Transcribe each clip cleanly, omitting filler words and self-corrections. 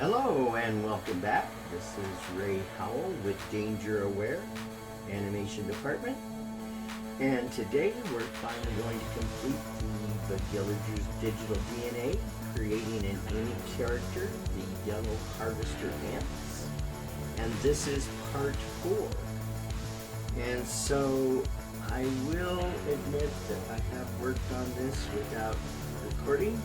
Hello and welcome back. This is Ray Howell with Danger Aware Animation Department. And today we're finally going to complete the Villager's digital DNA, creating an any character, the Yelllow Harvester Ants. And this is part 4. And so I will admit that I have worked on this without recording.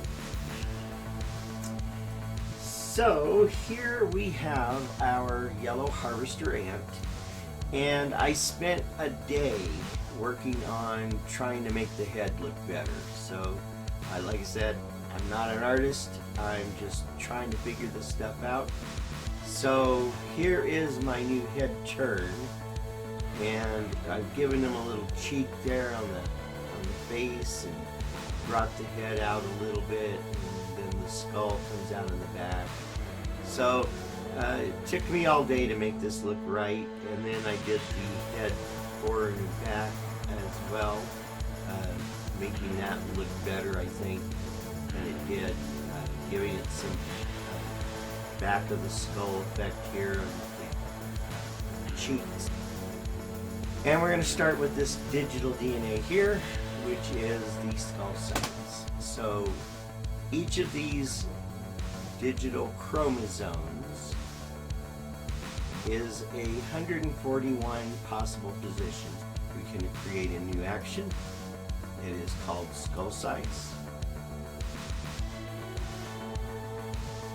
So here we have our Yelllow Harvester Ant, and I spent a day working on trying to make the head look better. So like I said, I'm not an artist, I'm just trying to figure this stuff out. So here is my new head turn, and I've given him a little cheek there on the face and brought the head out a little bit. The skull comes out in the back. So it took me all day to make this look right, and then I did the head forward and back as well, making that look better, I think, than it did, giving it some back of the skull effect here on the cheeks. And we're going to start with this digital DNA here, which is the skull size. So each of these digital chromosomes is 141 possible positions. We can create a new action. It is called skull size.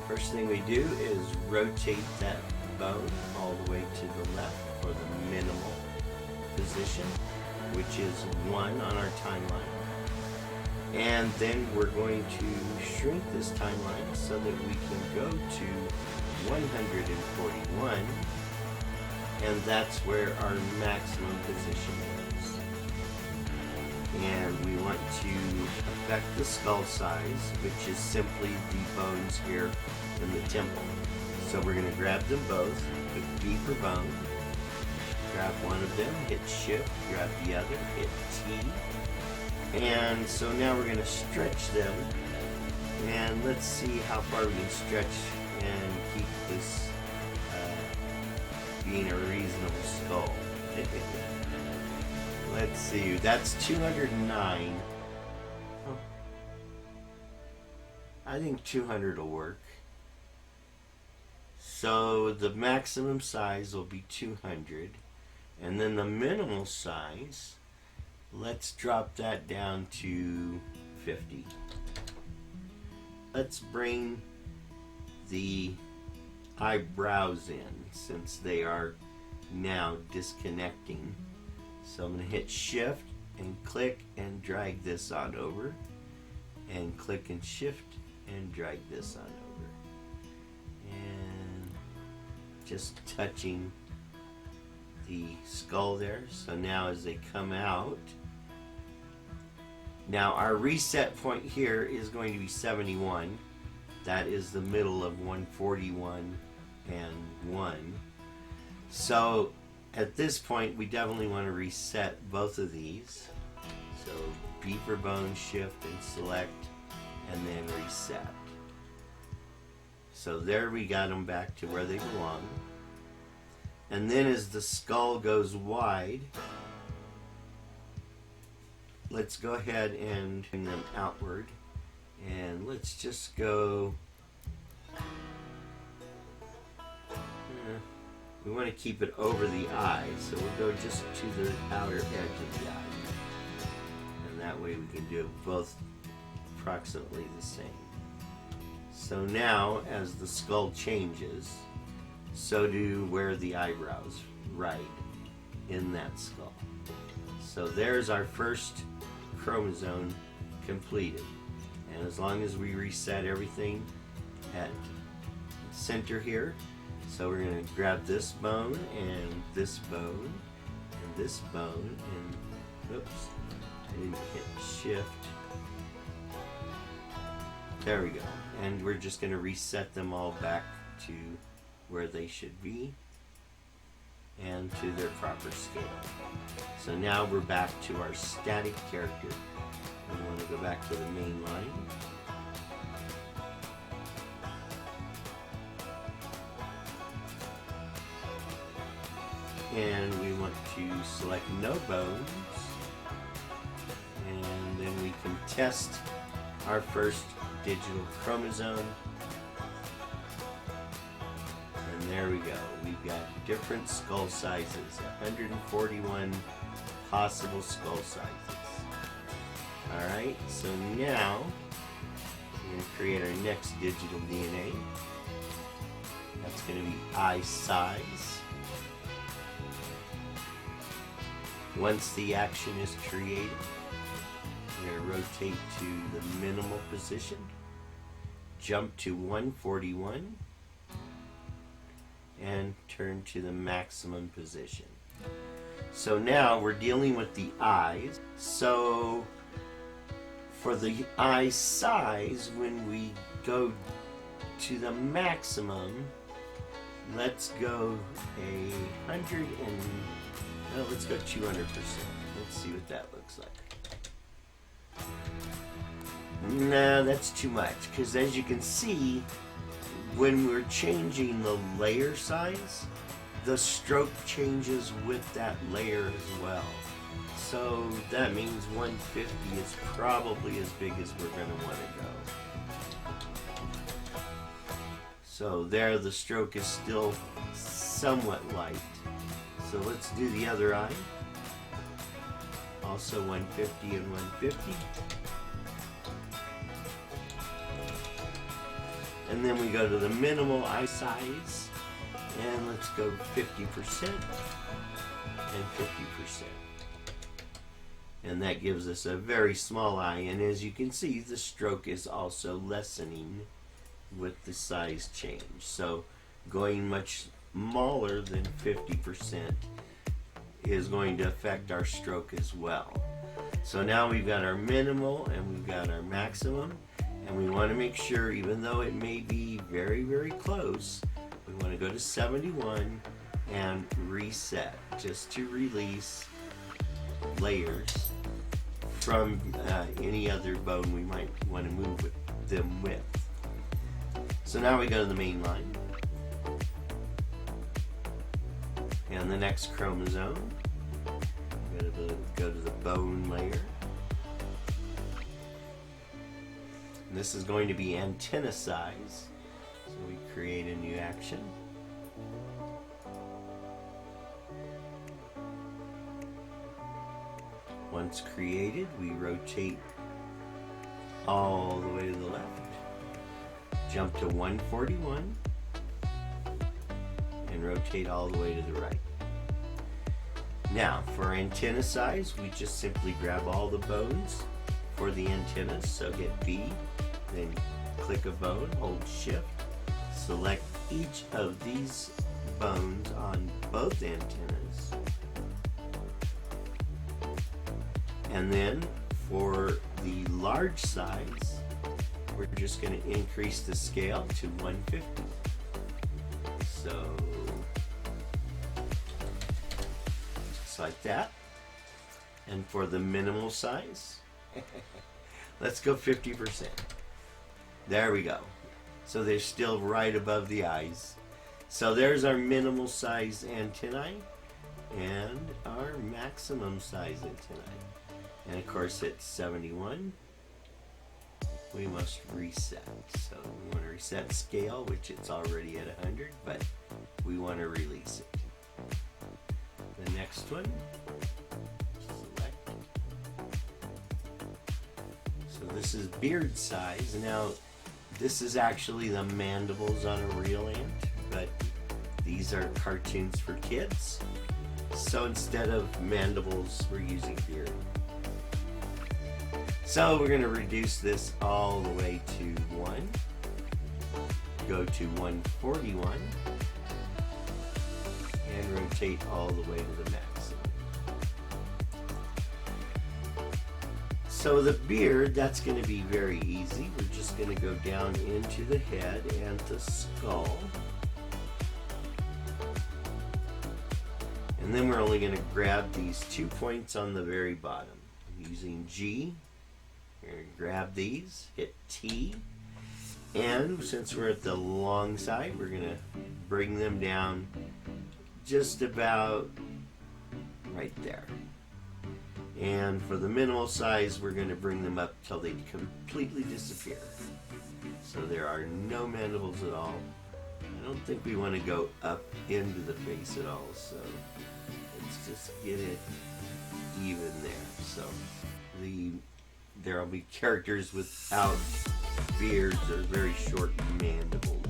First thing we do is rotate that bone all the way to the left for the minimal position, which is 1 on our timeline. And then we're going to shrink this timeline so that we can go to 141, and that's where our maximum position is. And we want to affect the skull size, which is simply the bones here in the temple. So we're going to grab them both, put B for bone, grab one of them, hit shift, grab the other, hit T. And so now we're going to stretch them, and let's see how far we can stretch and keep this being a reasonable skull. Let's see, that's 209. Oh. I think 200 will work. So the maximum size will be 200, and then the minimal size, let's drop that down to 50. Let's bring the eyebrows in, since they are now disconnecting. So I'm going to hit shift and click and drag this on over, and click and shift and drag this on over, and just touching the skull there. So now as they come out, now our reset point here is going to be 71. That is the middle of 141 and 1. So at this point we definitely want to reset both of these. So B for bone, shift and select, and then reset. So there we got them back to where they belong. And then as the skull goes wide, let's go ahead and bring them outward, and let's just go, we want to keep it over the eye, so we'll go just to the outer edge of the eye, and that way we can do it both approximately the same. So now as the skull changes, so do where the eyebrows ride in that skull. So there's our first chromosome completed. And as long as we reset everything at center here, so we're going to grab this bone and this bone and this bone, and oops, I didn't hit shift. There we go. And we're just going to reset them all back to where they should be and to their proper scale. So now we're back to our static character. We want to go back to the main line. and we want to select no bones, and then we can test our first digital chromosome, and there we go. We've got different skull sizes, 141 possible skull sizes. Alright, so now we're going to create our next digital DNA. That's going to be eye size. Once the action is created, we're going to rotate to the minimal position, jump to 141, and turn to the maximum position. So now we're dealing with the eyes. So for the eye size, when we go to the maximum, let's go 100 and well, let's go 200%. Let's see what that looks like. No, that's too much, because as you can see, when we're changing the layer size, the stroke changes with that layer as well. So that means 150 is probably as big as we're going to want to go. So there, the stroke is still somewhat light. So let's do the other eye. Also 150 and 150. And then we go to the minimal eye size, and let's go 50% and 50%. And that gives us a very small eye, and as you can see, the stroke is also lessening with the size change. So going much smaller than 50% is going to affect our stroke as well. So now we've got our minimal and we've got our maximum, and we want to make sure, even though it may be very, very close, we want to go to 71 and reset, just to release layers from any other bone we might want to move them with. So now we go to the main line and the next chromosome. We're going to go to the bone layer. And this is going to be antenna size, so we create a new action. Once created, we rotate all the way to the left, jump to 141, and rotate all the way to the right. Now, for antenna size, we just simply grab all the bones for the antennas. So hit B, then click a bone, hold Shift, select each of these bones on both antennas, and then for the large size, we're just going to increase the scale to 150. So just like that. And for the minimal size, let's go 50%. There we go. So they're still right above the eyes. So there's our minimal size antennae and our maximum size antennae. And of course at 71, we must reset. So we want to reset scale, which it's already at 100, but we want to release it. The next one, select. So this is beard size. Now, this is actually the mandibles on a real ant, but these are cartoons for kids. So instead of mandibles, we're using beard. So we're going to reduce this all the way to 1. Go to 141 and rotate all the way to the maximum. So the beard, that's going to be very easy. We're just going to go down into the head and the skull. And then we're only going to grab these 2 points on the very bottom. Using G, we're going to grab these, hit T, and since we're at the long side, we're going to bring them down just about right there. And for the minimal size, we're going to bring them up till they completely disappear. So there are no mandibles at all. I don't think we want to go up into the face at all, so let's just get it even there. So there will be characters without beards or very short mandibles.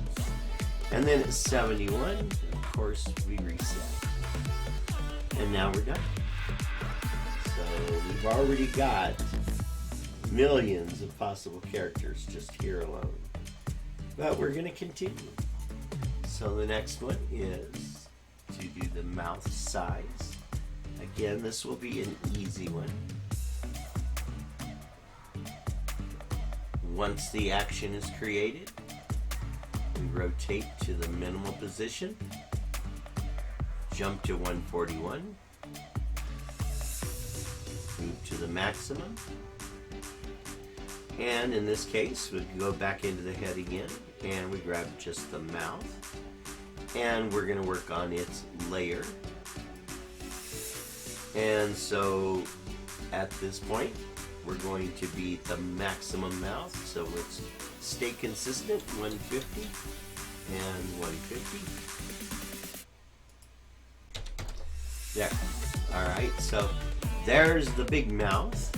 And then at 71, of course, we reset. And now we're done. So we've already got millions of possible characters just here alone. But we're going to continue. So the next one is to do the mouth size. Again, this will be an easy one. Once the action is created, we rotate to the minimal position, jump to 141, move to the maximum, and in this case we go back into the head again and we grab just the mouth, and we're going to work on its layer. And so at this point we're going to be at the maximum mouth, so let's stay consistent, 150 and 150. There. Alright, so there's the big mouth,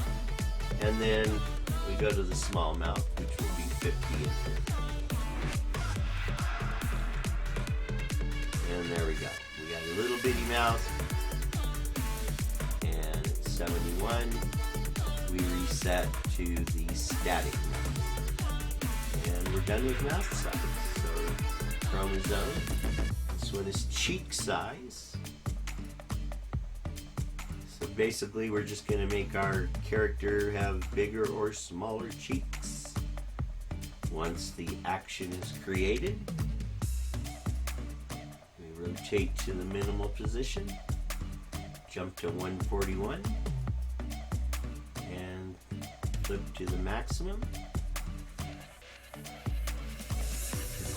and then we go to the small mouth, which will be 50 and 50. And there we go. We got a little bitty mouth, and at 71 we reset to the static mouth. And we're done with mouth size. So chromosome, this one is cheek size. So basically we're just going to make our character have bigger or smaller cheeks. Once the action is created, we rotate to the minimal position, jump to 141, and flip to the maximum.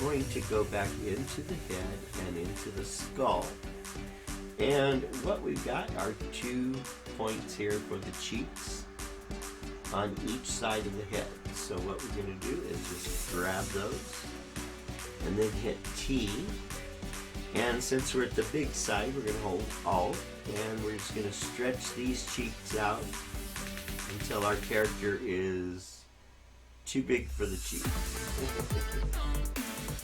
We're going to go back into the head and into the skull. And what we've got are 2 points here for the cheeks on each side of the head. So what we're going to do is just grab those and then hit T. And since we're at the big side, we're going to hold Alt, and we're just going to stretch these cheeks out until our character is too big for the cheeks.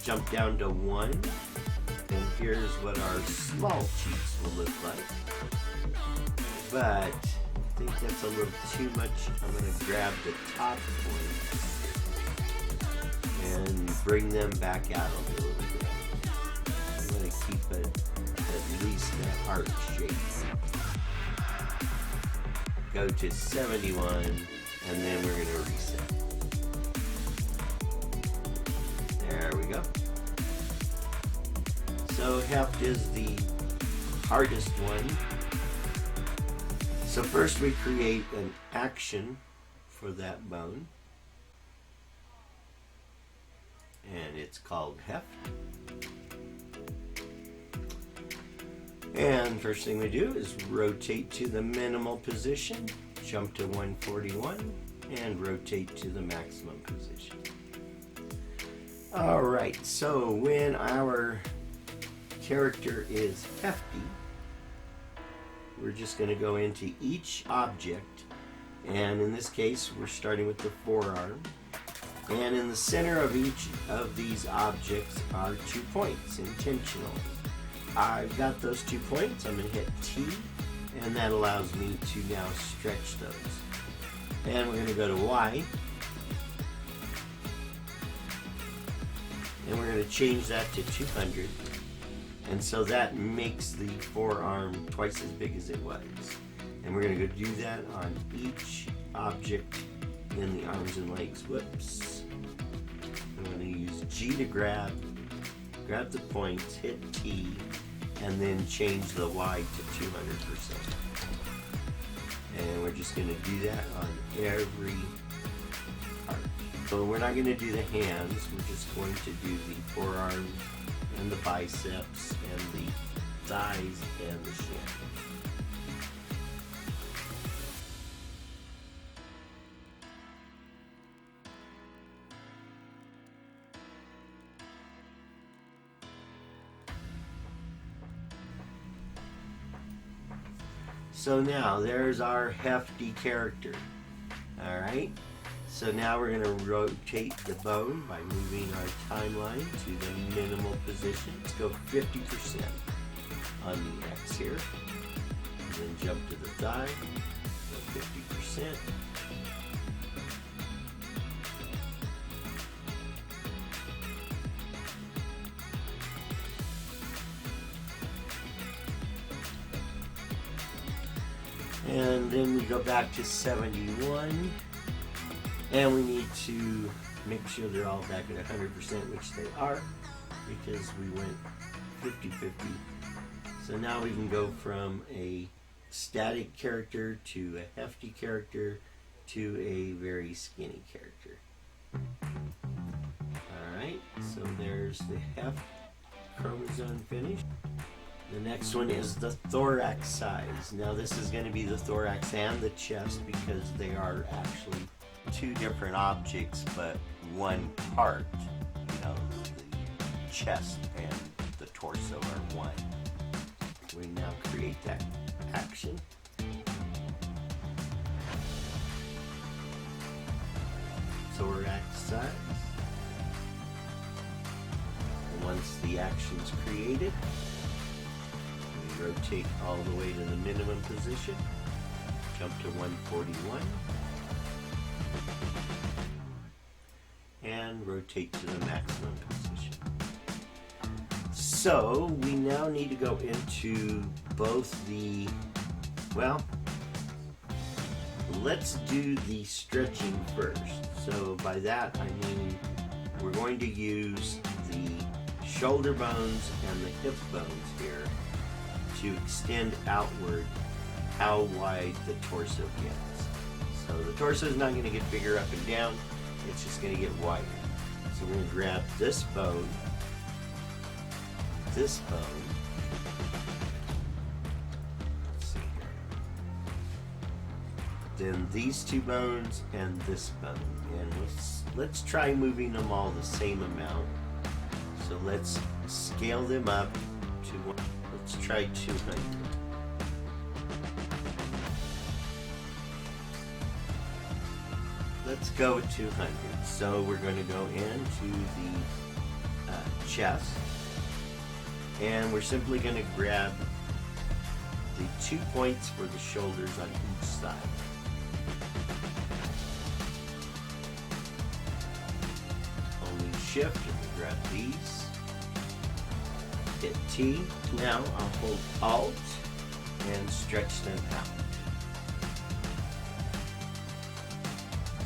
Jump down to 1, and here's what our small cheeks will look like. But I think that's a little too much. I'm going to grab the top points and bring them back out a little bit. I'm going to keep it at least that heart shape. Go to 71, and then we're going to reset. There we go. So heft is the hardest one. So first we create an action for that bone, and it's called heft. And first thing we do is rotate to the minimal position, jump to 141, and rotate to the maximum position. Alright, so when our character is hefty, we're just going to go into each object, and in this case we're starting with the forearm, and in the center of each of these objects are 2 points intentionally. I've got those 2 points. I'm going to hit T, and that allows me to now stretch those. And we're going to go to Y, and we're going to change that to 200, and so that makes the forearm twice as big as it was. And we're going to go do that on each object in the arms and legs. Whoops. I'm going to use G to grab the points, hit T, and then change the Y to 200%. And we're just going to do that on every part. So we're not going to do the hands, we're just going to do the forearms and the biceps and the thighs and the shin. So now there's our hefty character. Alright, so now we're going to rotate the bone by moving our timeline to the minimal position. Let's go 50% on the X here. And then jump to the thigh, go 50%. And then we go back to 71, and we need to make sure they're all back at 100%, which they are, because we went 50-50. So now we can go from a static character to a hefty character to a very skinny character. Alright, so there's the heft chromosome finished. The next one is the thorax size. Now this is going to be the thorax and the chest because they are actually two different objects, but one part. You know, the chest and the torso are one. We now create that action. Thorax size. And once the action's created, rotate all the way to the minimum position, jump to 141, and rotate to the maximum position. So we now need to go into both the, well, let's do the stretching first. So by that I mean we're going to use the shoulder bones and the hip bones here to extend outward how wide the torso gets. So the torso is not going to get bigger up and down, it's just going to get wider. So we're going to grab this bone, let's see here, then these two bones and this bone, and let's try moving them all the same amount. So let's scale them up to one. Let's try 200. Let's go with 200. So we're going to go into the chest, and we're simply going to grab the 2 points for the shoulders on each side. Holding shift, and we grab these. Hit T. Now I'll hold Alt and stretch them out.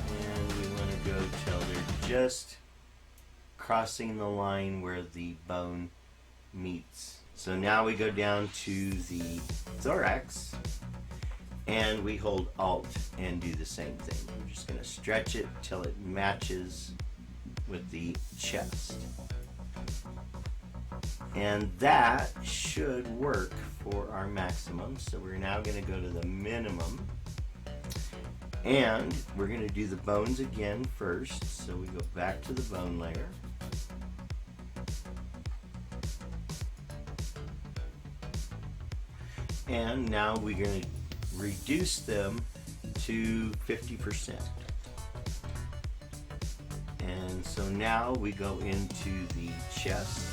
And we want to go till they're just crossing the line where the bone meets. So now we go down to the thorax and we hold Alt and do the same thing. We're just going to stretch it till it matches with the chest. And that should work for our maximum. So we're now going to go to the minimum. And we're going to do the bones again first. So we go back to the bone layer. And now we're going to reduce them to 50%. And so now we go into the chest.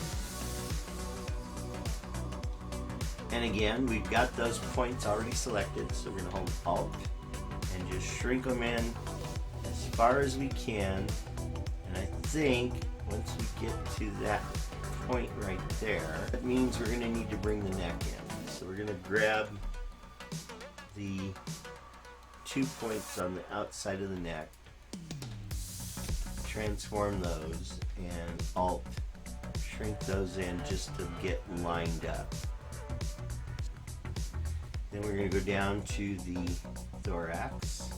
And again, we've got those points already selected, so we're going to hold Alt and just shrink them in as far as we can. And I think once we get to that point right there, that means we're going to need to bring the neck in. So we're going to grab the 2 points on the outside of the neck, transform those, and Alt, shrink those in just to get lined up. Then we're going to go down to the thorax,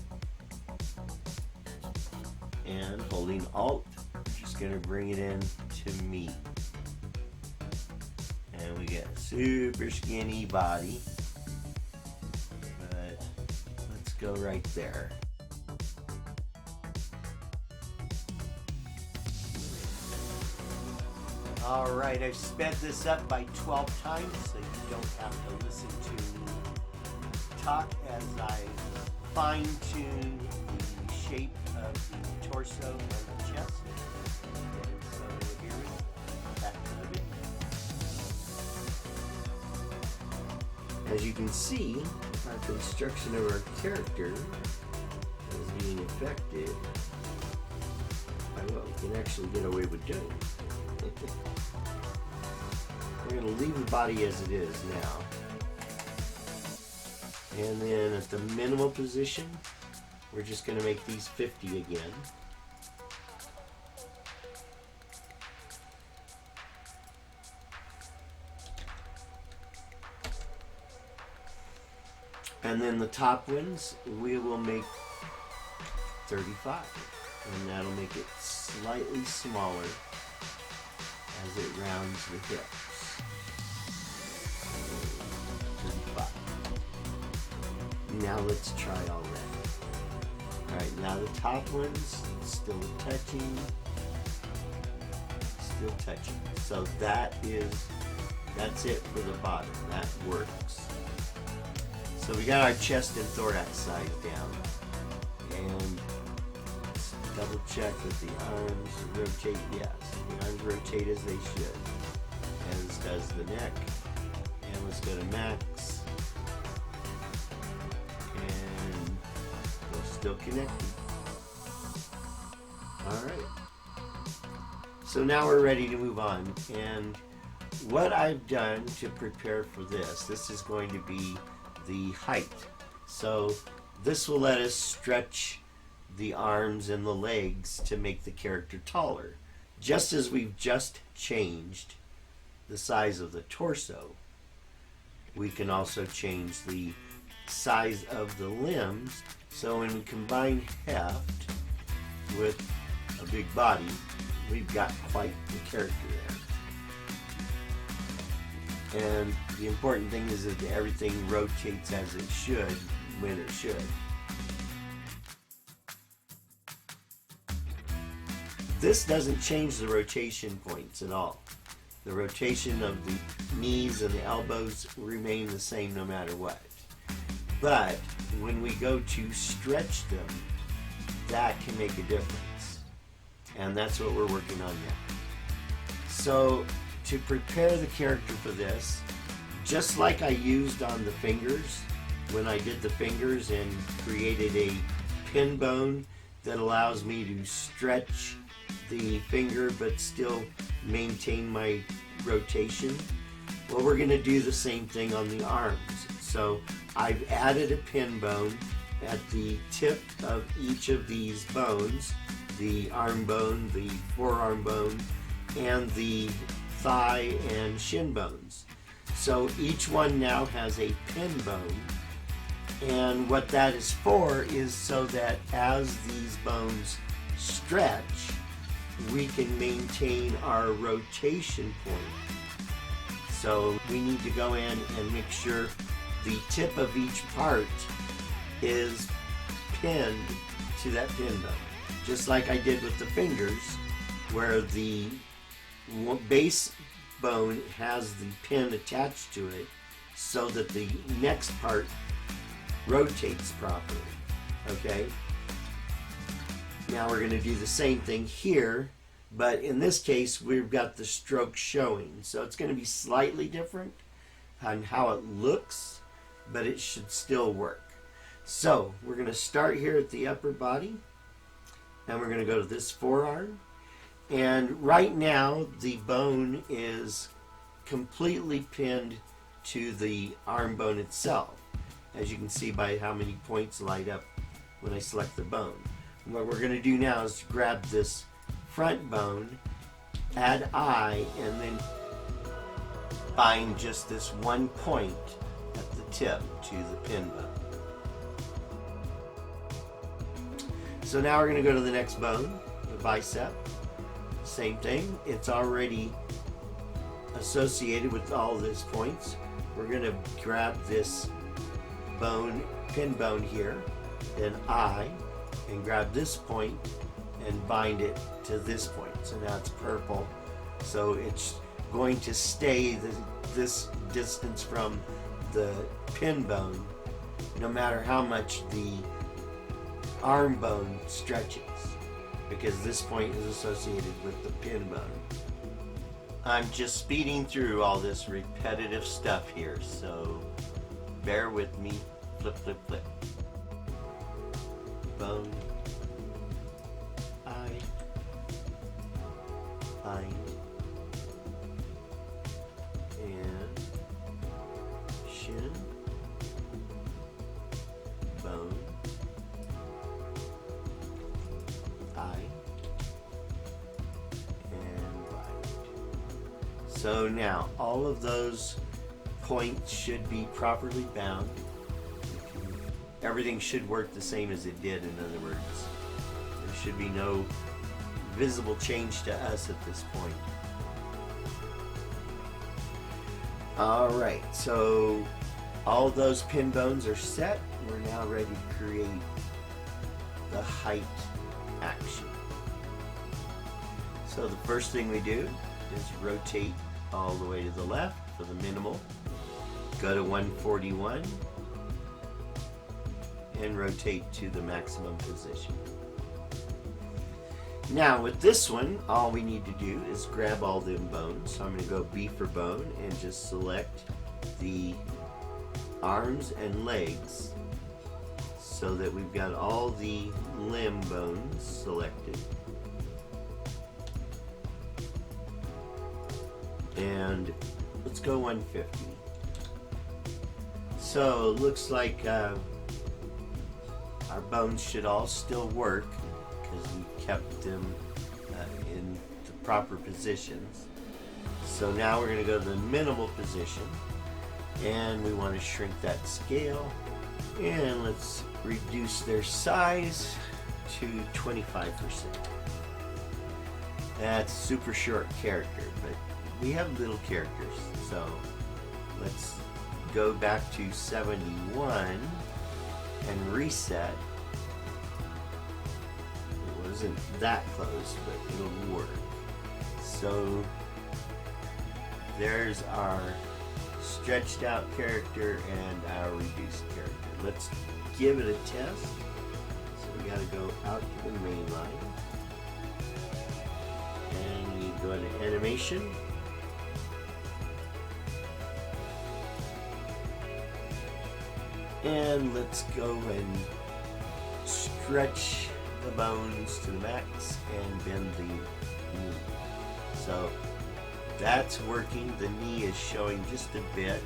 and holding Alt, we're just going to bring it in to meet. And And we get a super skinny body. But let's go right there. Alright, I've sped this up by 12 times so you don't have to listen to me talk as I fine-tune the shape of the torso and the chest. And so here we go, back to the video. As you can see, our construction of our character is being affected by what we can actually get away with doing. We're going to leave the body as it is now. And then at the minimal position, we're just going to make these 50 again. And then the top ones, we will make 35. And that'll make it slightly smaller as it rounds the hips. 35. Now let's try all that. Alright, now the top ones, still touching. Still touching. So that's it for the bottom. That works. So we got our chest and thorax size down. And let's double check that the arms rotate. Yes, the arms rotate as they should. As does the neck. And let's go to max. And we're still connected. Alright. So now we're ready to move on. And what I've done to prepare for this is going to be the height. So this will let us stretch the arms and the legs to make the character taller. Just as we've just changed the size of the torso, we can also change the size of the limbs. So when we combine heft with a big body, we've got quite the character there. And the important thing is that everything rotates as it should when it should. This doesn't change the rotation points at all. The rotation of the knees and the elbows remain the same no matter what. But when we go to stretch them, that can make a difference. And that's what we're working on now. So to prepare the character for this, just like I used on the fingers, when I did the fingers and created a pin bone that allows me to stretch the finger but still maintain my rotation, well, we're going to do the same thing on the arms. So I've added a pin bone at the tip of each of these bones, the arm bone, the forearm bone, and the thigh and shin bones. So each one now has a pin bone, and what that is for is so that as these bones stretch, we can maintain our rotation point. So we need to go in and make sure the tip of each part is pinned to that pin bone. Just like I did with the fingers, where the base bone has the pin attached to it so that the next part rotates properly. Okay? Now we're going to do the same thing here, but in this case we've got the stroke showing. So it's going to be slightly different on how it looks, but it should still work. So we're going to start here at the upper body, and we're going to go to this forearm. And right now the bone is completely pinned to the arm bone itself, as you can see by how many points light up when I select the bone. What we're going to do now is grab this front bone, add eye, and then bind just this one point at the tip to the pin bone. So now we're going to go to the next bone, the bicep. Same thing, it's already a associated with all these points, we're going to grab this bone, pin bone here, then I, and grab this point and bind it to this point. So now it's purple. So it's going to stay this distance from the pin bone, no matter how much the arm bone stretches, because this point is associated with the pin bone. I'm just speeding through all this repetitive stuff here, so bear with me. Flip, flip, flip. Bone, I, bind, and shin, bone, I, and bind. So now all of those points should be properly bound. Everything should work the same as it did, in other words. There should be no visible change to us at this point. Alright, so all those pin bones are set. We're now ready to create the height action. So the first thing we do is rotate all the way to the left for the minimal. Go to 141 and rotate to the maximum position. Now with this one, all we need to do is grab all them bones. So I'm going to go B for bone and just select the arms and legs so that we've got all the limb bones selected. And let's go 150. So it looks like our bones should all still work because we kept them in the proper positions. So now we're going to go to the minimal position, and we want to shrink that scale, and let's reduce their size to 25%. That's a super short character, but we have little characters, so let's go back to 71 and reset. It wasn't that close, but it'll work. So there's our stretched out character and our reduced character. Let's give it a test. So we got to go out to the main line, and we go into animation. And let's go and stretch the bones to the max and bend the knee. So that's working. The knee is showing just a bit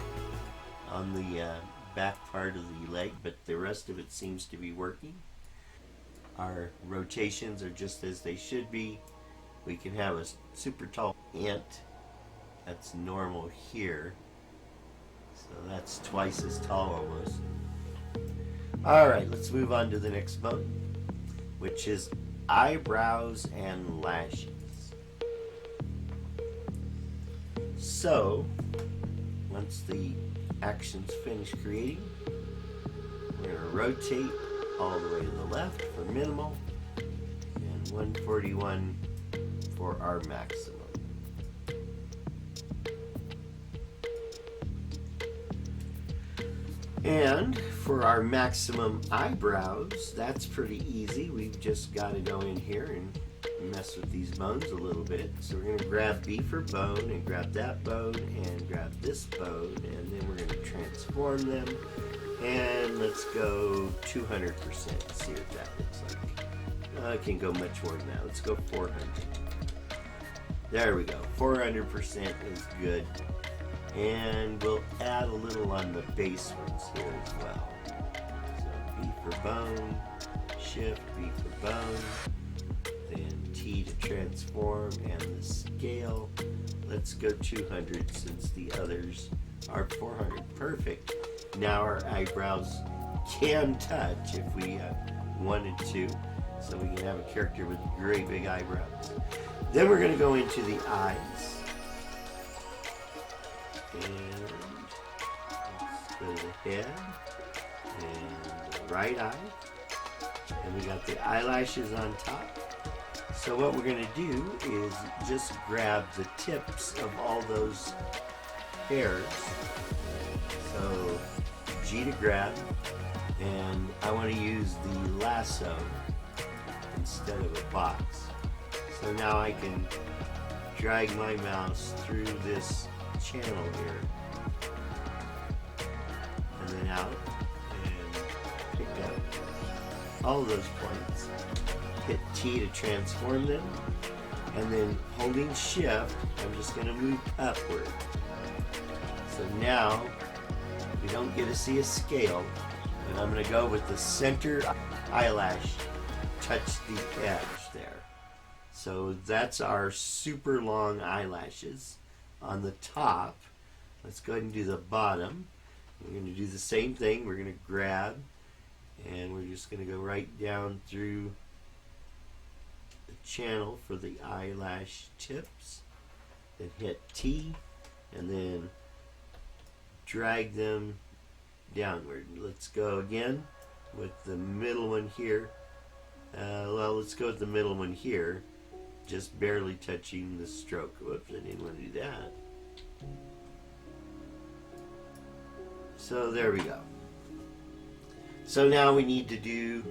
on the back part of the leg, but the rest of it seems to be working. Our rotations are just as they should be. We can have a super tall ant. That's normal here. So that's twice as tall almost. Alright, let's move on to the next bone, which is eyebrows and lashes. So, once the action's finished creating, we're going to rotate all the way to the left for minimal, and 141 for our maximum. And for our maximum eyebrows, that's pretty easy. We've just got to go in here and mess with these bones a little bit. So we're going to grab B for bone and grab that bone and grab this bone, and then we're going to transform them. And let's go 200%, see what that looks like. I can go much more than that. Let's go 400. There we go. 400% is good. And we'll add a little on the base ones here as well. So B for bone, shift, B for bone, then T to transform, and the scale. Let's go 200 since the others are 400. Perfect. Now our eyebrows can touch if we wanted to. So we can have a character with great big eyebrows. Then we're going to go into the eyes. And let's go to the head and the right eye. And we got the eyelashes on top. So what we're going to do is just grab the tips of all those hairs. So G to grab, and I want to use the lasso instead of a box. So now I can drag my mouse through this channel here and then out and pick up all those points. Hit T to transform them, and then holding shift I'm just going to move upward. So now we don't get to see a scale, and I'm going to go with the center eyelash touch the edge there. So that's our super long eyelashes on the top. Let's go ahead and do the bottom. We're going to do the same thing. We're going to grab, and we're just going to go right down through the channel for the eyelash tips. Then hit T, and then drag them downward. Let's go again with the middle one here. Well, let's go with the middle one here, just barely touching the stroke. Whoops, I didn't want to do that. So there we go. So now we need to do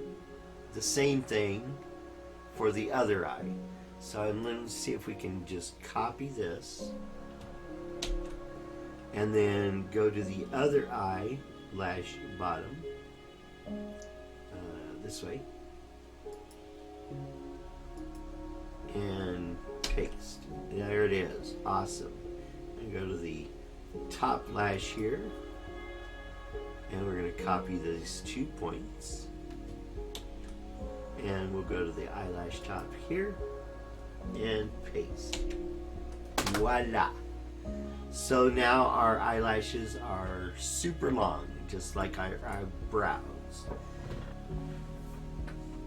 the same thing for the other eye. So I'm going to see if we can just copy this and then go to the other eyelash bottom this way and paste. There it is. Awesome. And go to the top lash here, and we're going to copy these 2 points, and we'll go to the eyelash top here and paste. Voila! So now our eyelashes are super long, just like our brows.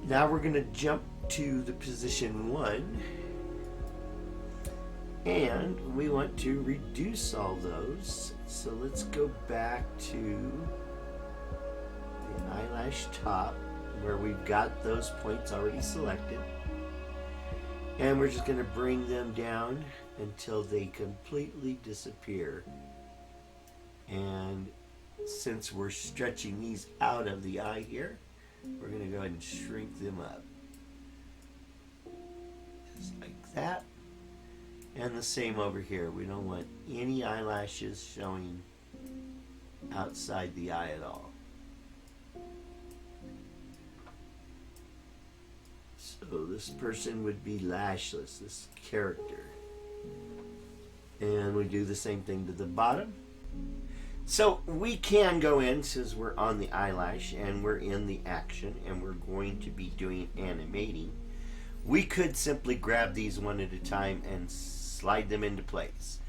Now we're going to jump to the position 1, and we want to reduce all those. So let's go back to the eyelash top where we've got those points already selected, and we're just going to bring them down until they completely disappear. And since we're stretching these out of the eye here, we're going to go ahead and shrink them up just like that. And the same over here. We don't want any eyelashes showing outside the eye at all. So this person would be lashless, this character. And we do the same thing to the bottom. So we can go in, since we're on the eyelash and we're in the action and we're going to be doing animating, we could simply grab these one at a time and slide them into place.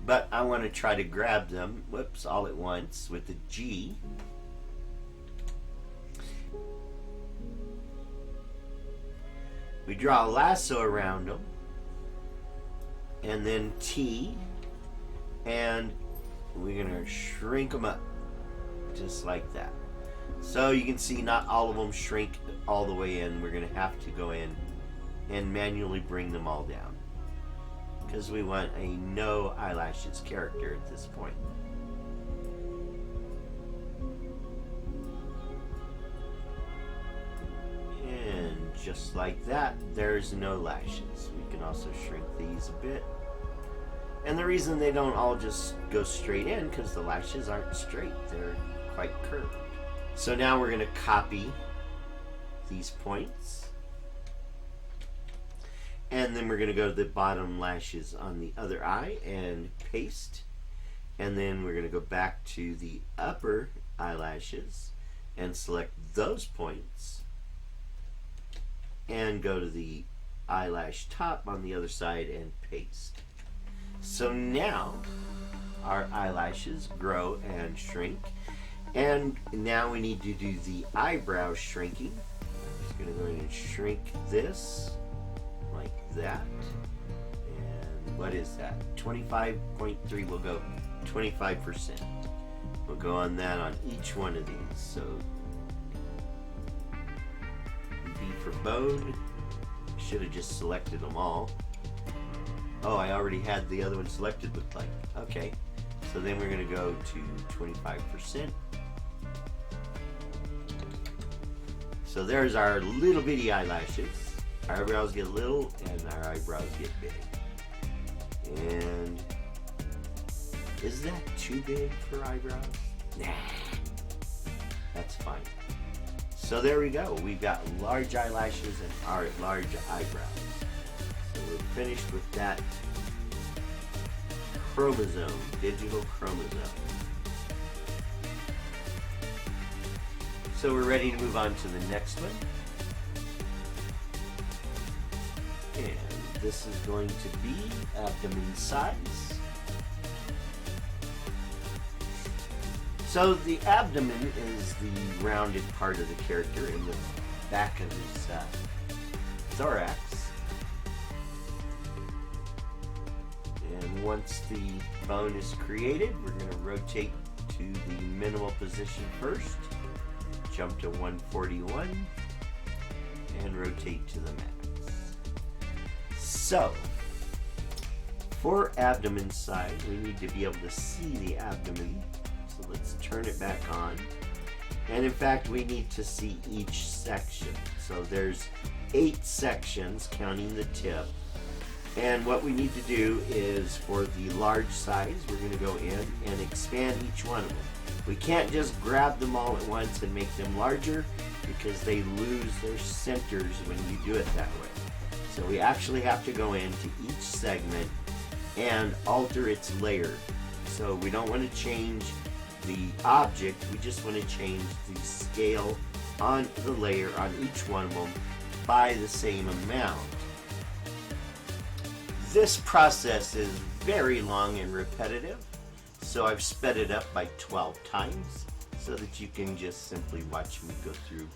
But I want to try to grab them, whoops, all at once with the G. We draw a lasso around them, and then T, and we're going to shrink them up just like that. So you can see not all of them shrink all the way in. We're going to have to go in and manually bring them all down because we want a no eyelashes character at this point. And just like that, there's no lashes. We can also shrink these a bit. And the reason they don't all just go straight in, because the lashes aren't straight, they're quite curved. So now we're going to copy these points, and then we're going to go to the bottom lashes on the other eye and paste, and then we're going to go back to the upper eyelashes and select those points and go to the eyelash top on the other side and paste. So now our eyelashes grow and shrink, and now we need to do the eyebrow shrinking. I'm just going to go ahead and shrink this like that. And what is that? 25.3. We'll go 25%. We'll go on that on each one of these. So B for bone. Should have just selected them all. Oh, I already had the other one selected, looked like. Okay. So then we're going to go to 25%. So there's our little bitty eyelashes. Our eyebrows get little and our eyebrows get big. And is that too big for eyebrows? Nah, that's fine. So there we go. We've got large eyelashes and our large eyebrows. So we're finished with that chromosome, digital chromosome. So we're ready to move on to the next one. And this is going to be abdomen size. So the abdomen is the rounded part of the character in the back of his thorax. And once the bone is created, we're going to rotate to the minimal position first, jump to 141, and rotate to the max. So, for abdomen size, we need to be able to see the abdomen. So let's turn it back on. And in fact, we need to see each section. So there's 8 sections, counting the tip. And what we need to do is, for the large size, we're going to go in and expand each one of them. We can't just grab them all at once and make them larger, because they lose their centers when you do it that way. So we actually have to go into each segment and alter its layer. So we don't want to change the object, we just want to change the scale on the layer on each one of them by the same amount. This process is very long and repetitive, so I've sped it up by 12 times so that you can just simply watch me go through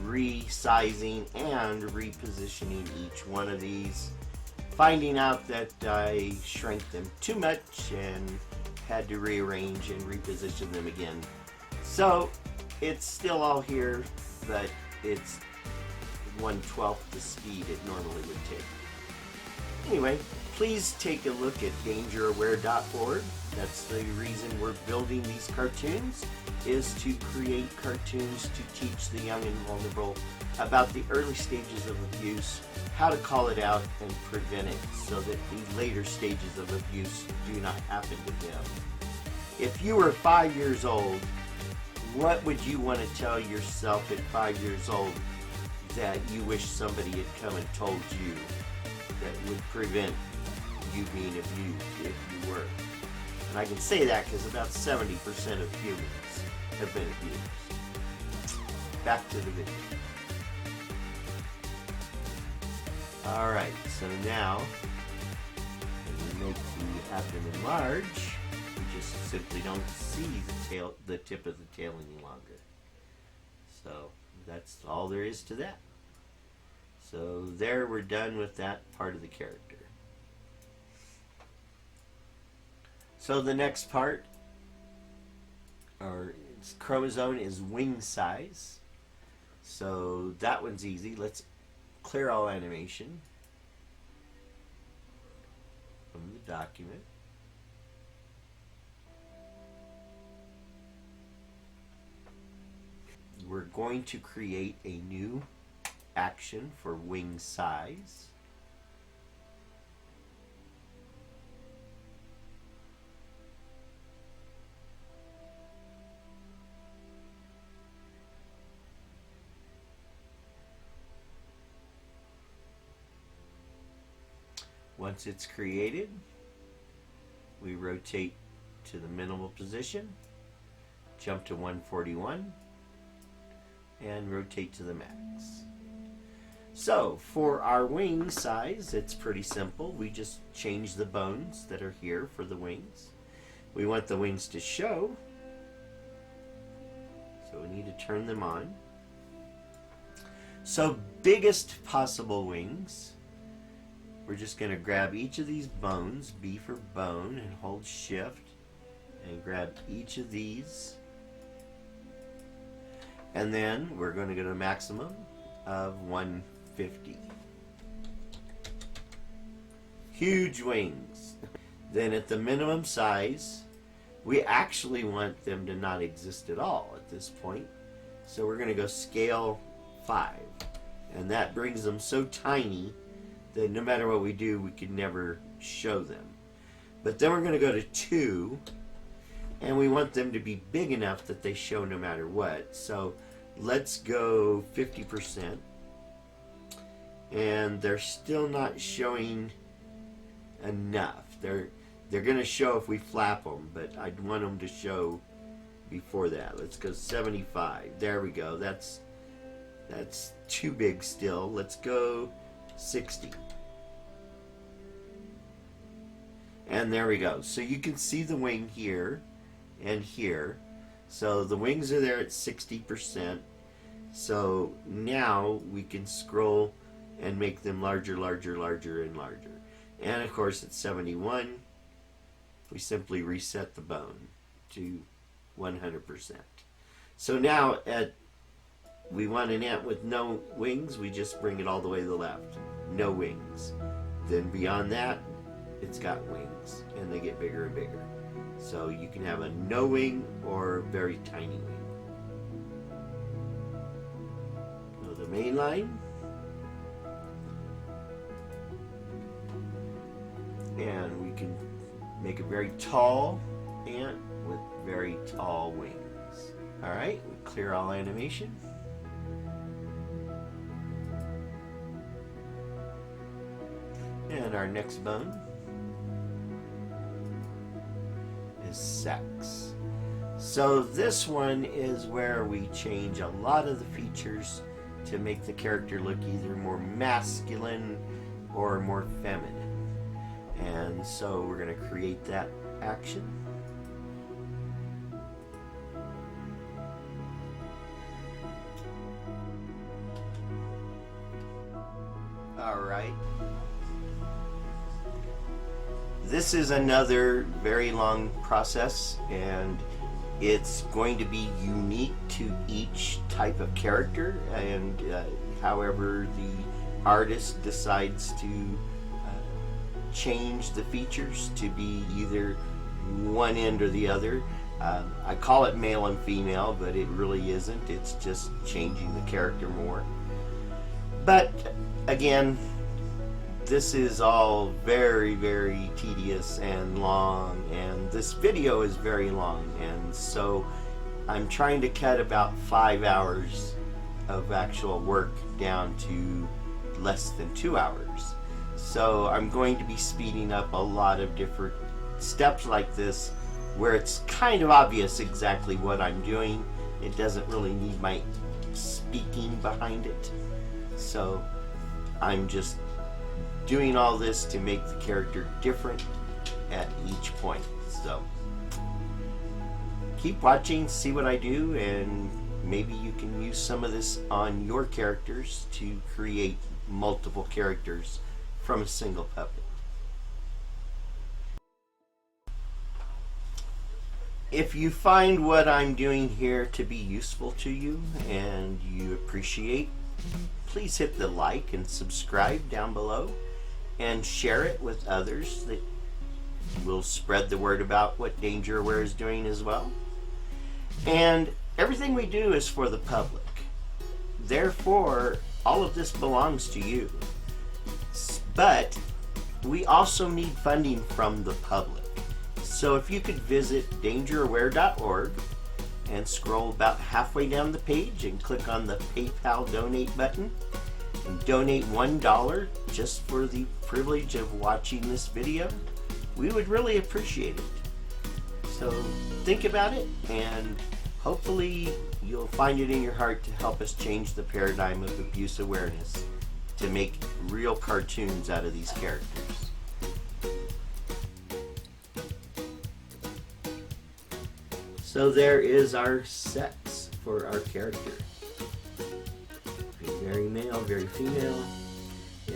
resizing and repositioning each one of these, finding out that I shrank them too much and had to rearrange and reposition them again. So it's still all here, but it's 1/12 the speed it normally would take. Anyway, please take a look at dangeraware.org. That's the reason we're building these cartoons, is to create cartoons to teach the young and vulnerable about the early stages of abuse, how to call it out and prevent it so that the later stages of abuse do not happen to them. If you were 5 years old, what would you want to tell yourself at 5 years old that you wish somebody had come and told you that would prevent you being abused if you were? And I can say that because about 70% of humans have been abused. Back to the video. Alright, so now when we make the abdomen large, we just simply don't see the tip of the tail any longer. So that's all there is to that. So there, we're done with that part of the character. So the next part, or its chromosome, is wing size. So that one's easy. Let's clear all animation from the document. We're going to create a new action for wing size. Once it's created, we rotate to the minimal position, jump to 141, and rotate to the max. So for our wing size, it's pretty simple. We just change the bones that are here for the wings. We want the wings to show, so we need to turn them on. So biggest possible wings, we're just going to grab each of these bones, B for bone, and hold shift and grab each of these, and then we're going to get a maximum of 150. Huge wings. Then at the minimum size, we actually want them to not exist at all at this point, so we're going to go scale 5, and that brings them so tiny that no matter what we do, we can never show them. But then we're going to go to 2, and we want them to be big enough that they show no matter what. So let's go 50%, and they're still not showing enough. They're going to show if we flap them, but I'd want them to show before that. Let's go 75. There we go. That's too big still. Let's go 60. And there we go. So you can see the wing here and here. So the wings are there at 60%. So now we can scroll and make them larger, larger, larger, and larger. And of course at 71, we simply reset the bone to 100%. So now we want an ant with no wings, we just bring it all the way to the left. No wings. Then beyond that, it's got wings, and they get bigger and bigger. So you can have a no wing or very tiny wing. So the main line. And we can make a very tall ant with very tall wings. Alright, we clear all animation. And our next bone is sex. So this one is where we change a lot of the features to make the character look either more masculine or more feminine. And so we're going to create that action. All right. This is another very long process, and it's going to be unique to each type of character, and however the artist decides to change the features to be either one end or the other. I call it male and female, but it really isn't. It's just changing the character more. But again, this is all very, very tedious and long, and this video is very long, and so I'm trying to cut about 5 hours of actual work down to less than 2 hours. So I'm going to be speeding up a lot of different steps like this where it's kind of obvious exactly what I'm doing. It doesn't really need my speaking behind it. So I'm just doing all this to make the character different at each point. So keep watching, see what I do, and maybe you can use some of this on your characters to create multiple characters from a single puppet. If you find what I'm doing here to be useful to you and you appreciate, please hit the like and subscribe down below and share it with others that will spread the word about what Danger Aware is doing as well. And everything we do is for the public. Therefore, all of this belongs to you. But we also need funding from the public. So if you could visit dangeraware.org and scroll about halfway down the page and click on the PayPal donate button and donate $1 just for the privilege of watching this video, we would really appreciate it. So think about it, and hopefully you'll find it in your heart to help us change the paradigm of abuse awareness to make real cartoons out of these characters. So there is our sex for our character. Very male, very female,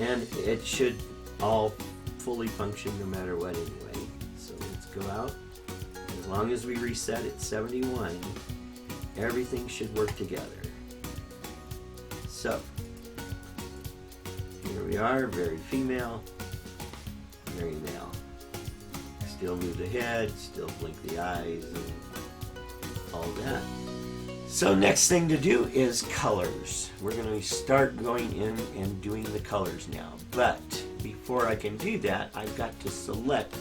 and it should all fully function no matter what anyway. So let's go out, as long as we reset at 71, everything should work together. So, here we are, very female, very male. Still move the head, still blink the eyes, and all that. So next thing to do is colors. We're going to start going in and doing the colors now. But before I can do that, I've got to select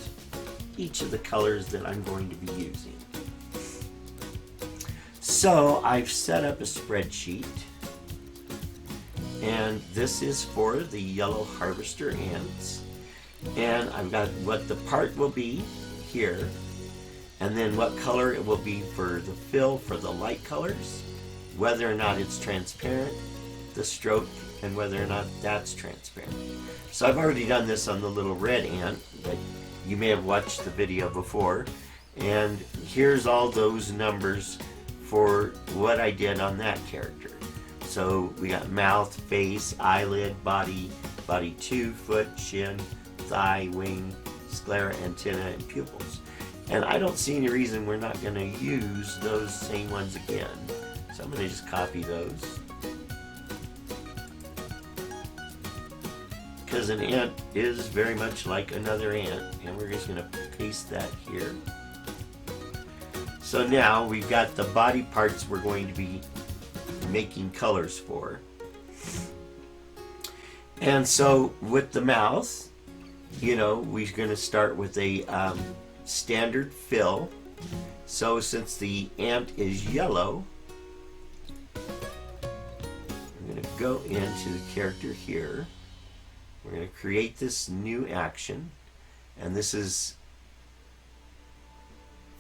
each of the colors that I'm going to be using. So I've set up a spreadsheet, and this is for the Yellow Harvester Ants, and I've got what the part will be here, and then what color it will be for the fill for the light colors, whether or not it's transparent, the stroke, and whether or not that's transparent. So I've already done this on the little red ant, but you may have watched the video before, and here's all those numbers for what I did on that character. So we got mouth, face, eyelid, body, body 2, foot, shin, thigh, wing, sclera, antenna, and pupils. And I don't see any reason we're not going to use those same ones again. So I'm going to just copy those. Because an ant is very much like another ant, and we're just going to paste that here. So now we've got the body parts we're going to be making colors for. And so with the mouth, you know, we're going to start with a standard fill. So since the ant is yellow, I'm going to go into the character here. We're going to create this new action, and this is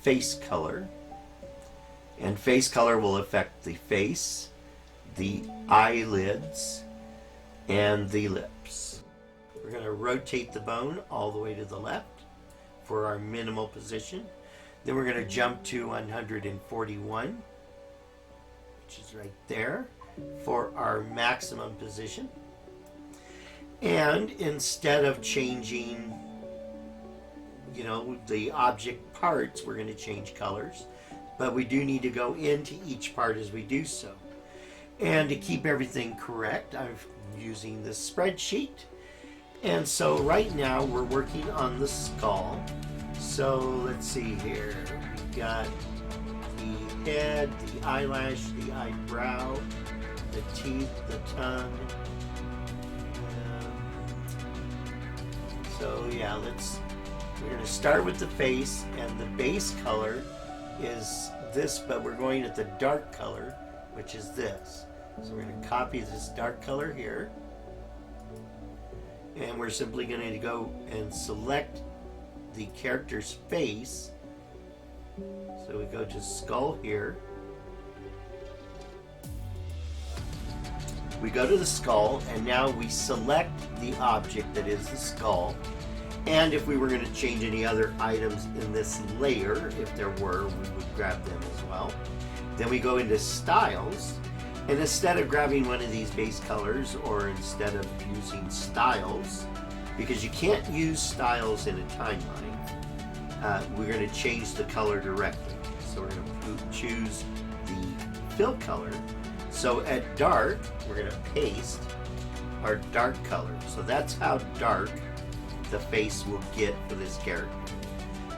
face color. And face color will affect the face, the eyelids, and the lips. We're going to rotate the bone all the way to the left for our minimal position. Then we're going to jump to 141, which is right there, for our maximum position. And instead of changing, you know, the object parts, we're going to change colors. But we do need to go into each part as we do so. And to keep everything correct, I'm using this spreadsheet. And so right now we're working on the skull. So let's see here. We've got the head, the eyelash, the eyebrow, the teeth, the tongue. So yeah, we're going to start with the face, and the base color is this, but we're going at the dark color, which is this. So we're going to copy this dark color here, and we're simply going to go and select the character's face. So we go to skull here. We go to the skull, and now we select the object that is the skull. And if we were going to change any other items in this layer, if there were, we would grab them as well. Then we go into styles, and instead of grabbing one of these base colors, or instead of using styles, because you can't use styles in a timeline, we're going to change the color directly. So we're going to choose the fill color. So at dark, we're going to paste our dark color. So that's how dark the face will get for this character.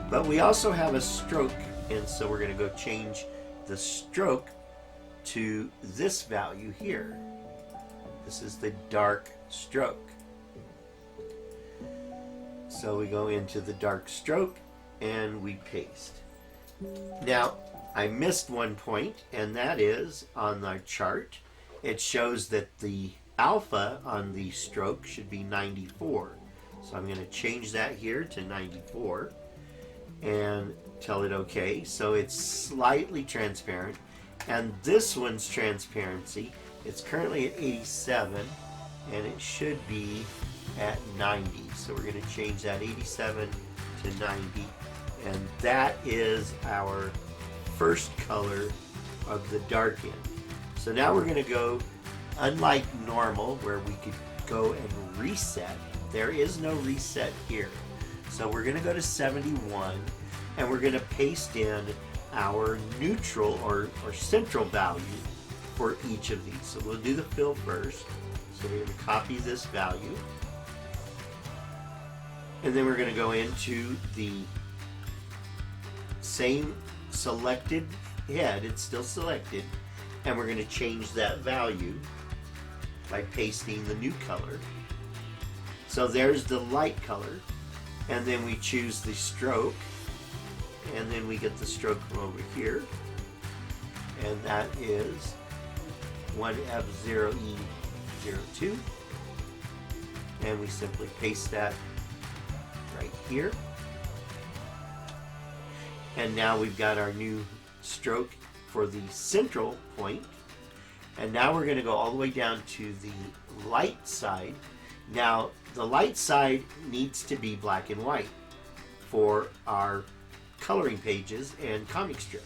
But we also have a stroke, and so we're going to go change the stroke to this value here. This is the dark stroke. So we go into the dark stroke and we paste. Now I missed one point, and that is on our chart it shows that the alpha on the stroke should be 94. So I'm going to change that here to 94 and tell it OK. So it's slightly transparent, and this one's transparency, it's currently at 87, and it should be at 90. So we're going to change that 87 to 90, and that is our first color of the dark end. So now we're going to go, unlike normal where we could go and reset, there is no reset here. So we're going to go to 71, and we're going to paste in our neutral or central value for each of these. So we'll do the fill first. So we're going to copy this value, and then we're going to go into the same selected head, it's still selected, and we're going to change that value by pasting the new color. So there's the light color, and then we choose the stroke, and then we get the stroke from over here, and that is 1F0E02, and we simply paste that right here. And now we've got our new stroke for the central point. And now we're going to go all the way down to the light side. Now, the light side needs to be black and white for our coloring pages and comic strip.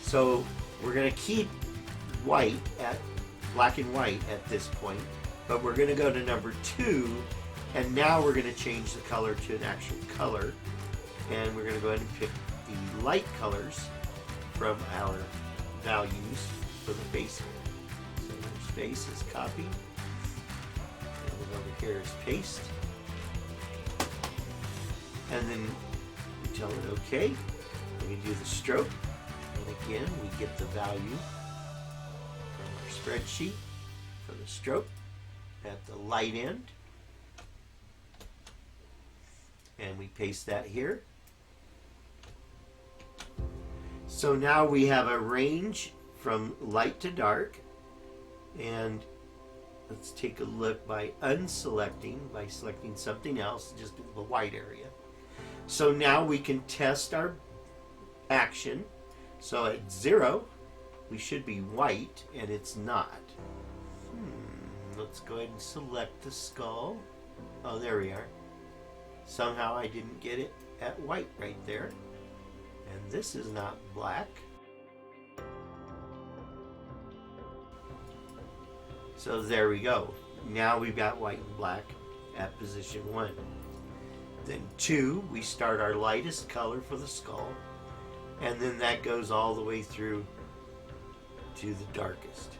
So we're going to keep white at black and white at this point, but we're going to go to number 2, and now we're going to change the color to an actual color, and we're going to go ahead and pick the light colors from our values for the face. So there's face is copy, and then over here is paste, and then we tell it OK. Then we do the stroke, and again we get the value from our spreadsheet for the stroke at the light end, and we paste that here. So now we have a range from light to dark, and let's take a look by unselecting, by selecting something else, just the white area. So now we can test our action. So at 0, we should be white, and it's not. Let's go ahead and select the skull. Oh, there we are. Somehow I didn't get it at white right there. And this is not black. So there we go. Now we've got white and black at position 1. Then 2, we start our lightest color for the skull, and then that goes all the way through to the darkest.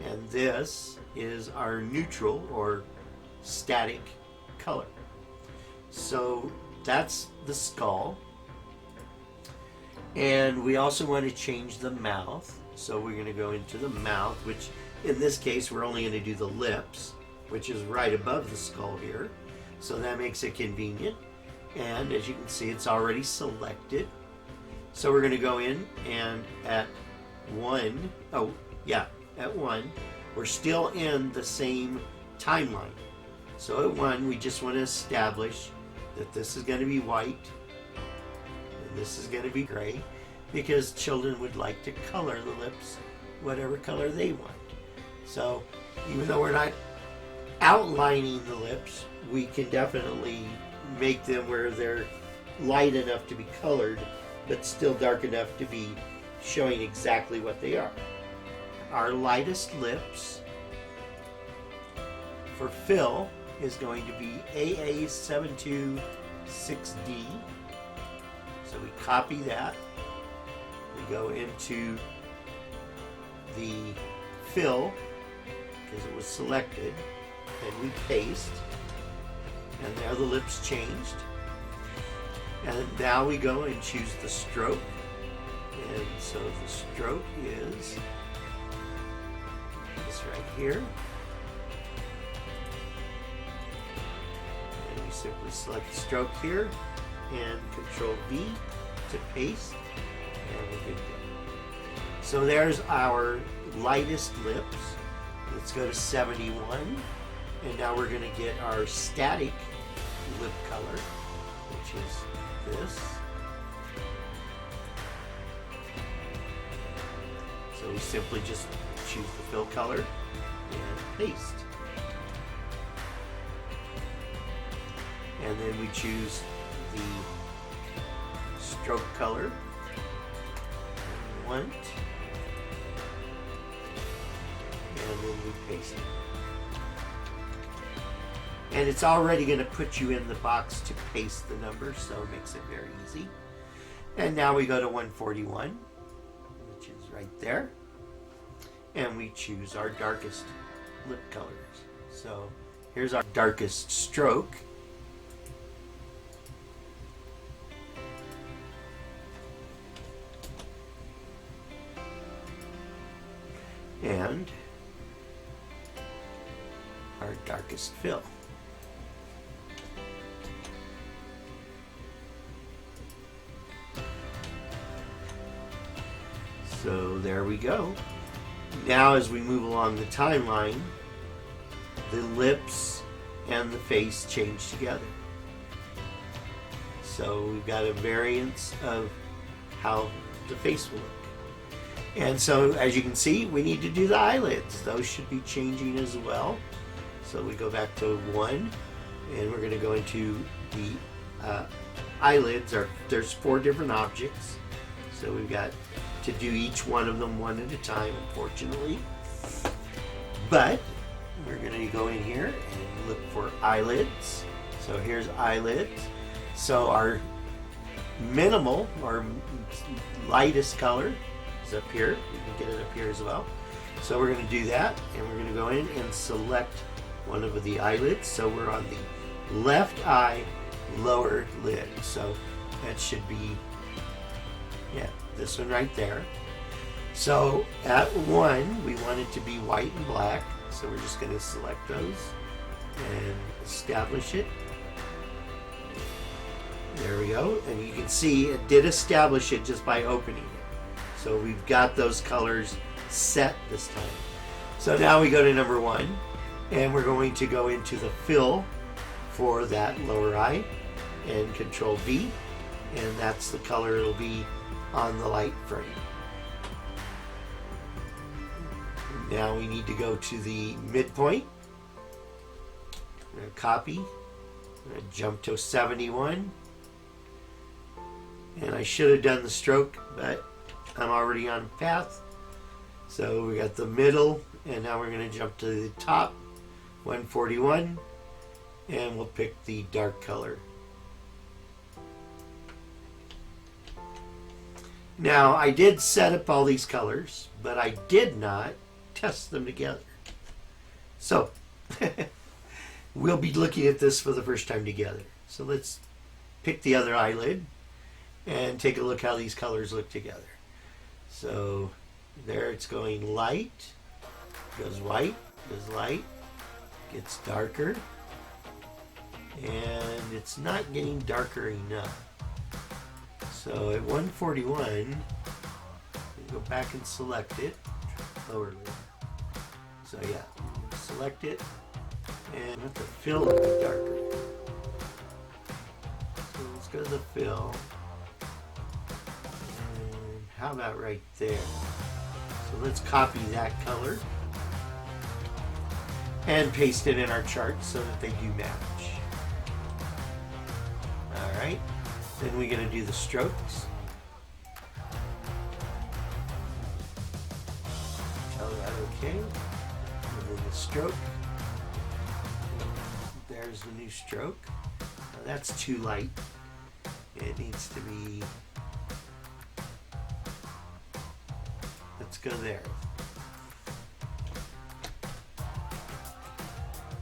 And this is our neutral or static color. So that's the skull. And we also want to change the mouth. So we're going to go into the mouth, which in this case we're only going to do the lips, which is right above the skull here. So that makes it convenient. And as you can see, it's already selected. So we're going to go in, and at 1, at 1, we're still in the same timeline. So at 1, we just want to establish that this is going to be white, and this is going to be gray, because children would like to color the lips whatever color they want. So even though we're not outlining the lips, we can definitely make them where they're light enough to be colored, but still dark enough to be showing exactly what they are. Our lightest lips for fill is going to be AA726D. So we copy that. We go into the fill because it was selected, and we paste, and there the lips changed. And now we go and choose the stroke, and so the stroke is this right here. And we simply select the stroke here and Control V to paste, and we're good to go. So there's our lightest lips. Let's go to 71, and now we're going to get our static lip color, which is this. So we simply just choose the fill color and paste. And then we choose the stroke color we want, and then we paste it. And it's already going to put you in the box to paste the numbers, so it makes it very easy. And now we go to 141, which is right there. And we choose our darkest lip colors. So here's our darkest stroke. And our darkest fill. So there we go. Now as we move along the timeline, the lips and the face change together. So we've got a variance of how the face will look. And so as you can see, we need to do the eyelids. Those should be changing as well. So we go back to 1, and we're going to go into the eyelids. There's 4 different objects. So we've got to do each one of them one at a time, unfortunately. But we're going to go in here and look for eyelids. So here's eyelids. So our minimal or lightest color is up here. You can get it up here as well. So we're going to do that, and we're going to go in and select one of the eyelids. So we're on the left eye lower lid. So that should be, yeah, this one right there. So at 1, we want it to be white and black. So we're just going to select those and establish it. There we go. And you can see it did establish it just by opening it. So we've got those colors set this time. So now we go to number 1, and we're going to go into the fill for that lower eye and Control V, and that's the color it'll be on the light frame. Now we need to go to the midpoint. I'm going to copy. I'm going to jump to 71. And I should have done the stroke, but I'm already on path. So we got the middle, and now we're going to jump to the top, 141, and we'll pick the dark color. Now I did set up all these colors, but I did not test them together. So we'll be looking at this for the first time together. So let's pick the other eyelid and take a look how these colors look together. So there it's going light, goes white, goes light, gets darker, and it's not getting darker enough. So at 141, go back and select it, lower lid. So yeah, select it, and let the fill be darker. So let's go to the fill. And how about right there? So let's copy that color and paste it in our chart so that they do match. All right, then we're going to do the strokes. Tell that okay. And then the stroke. There's the new stroke. Now that's too light. It needs to be, let's go there.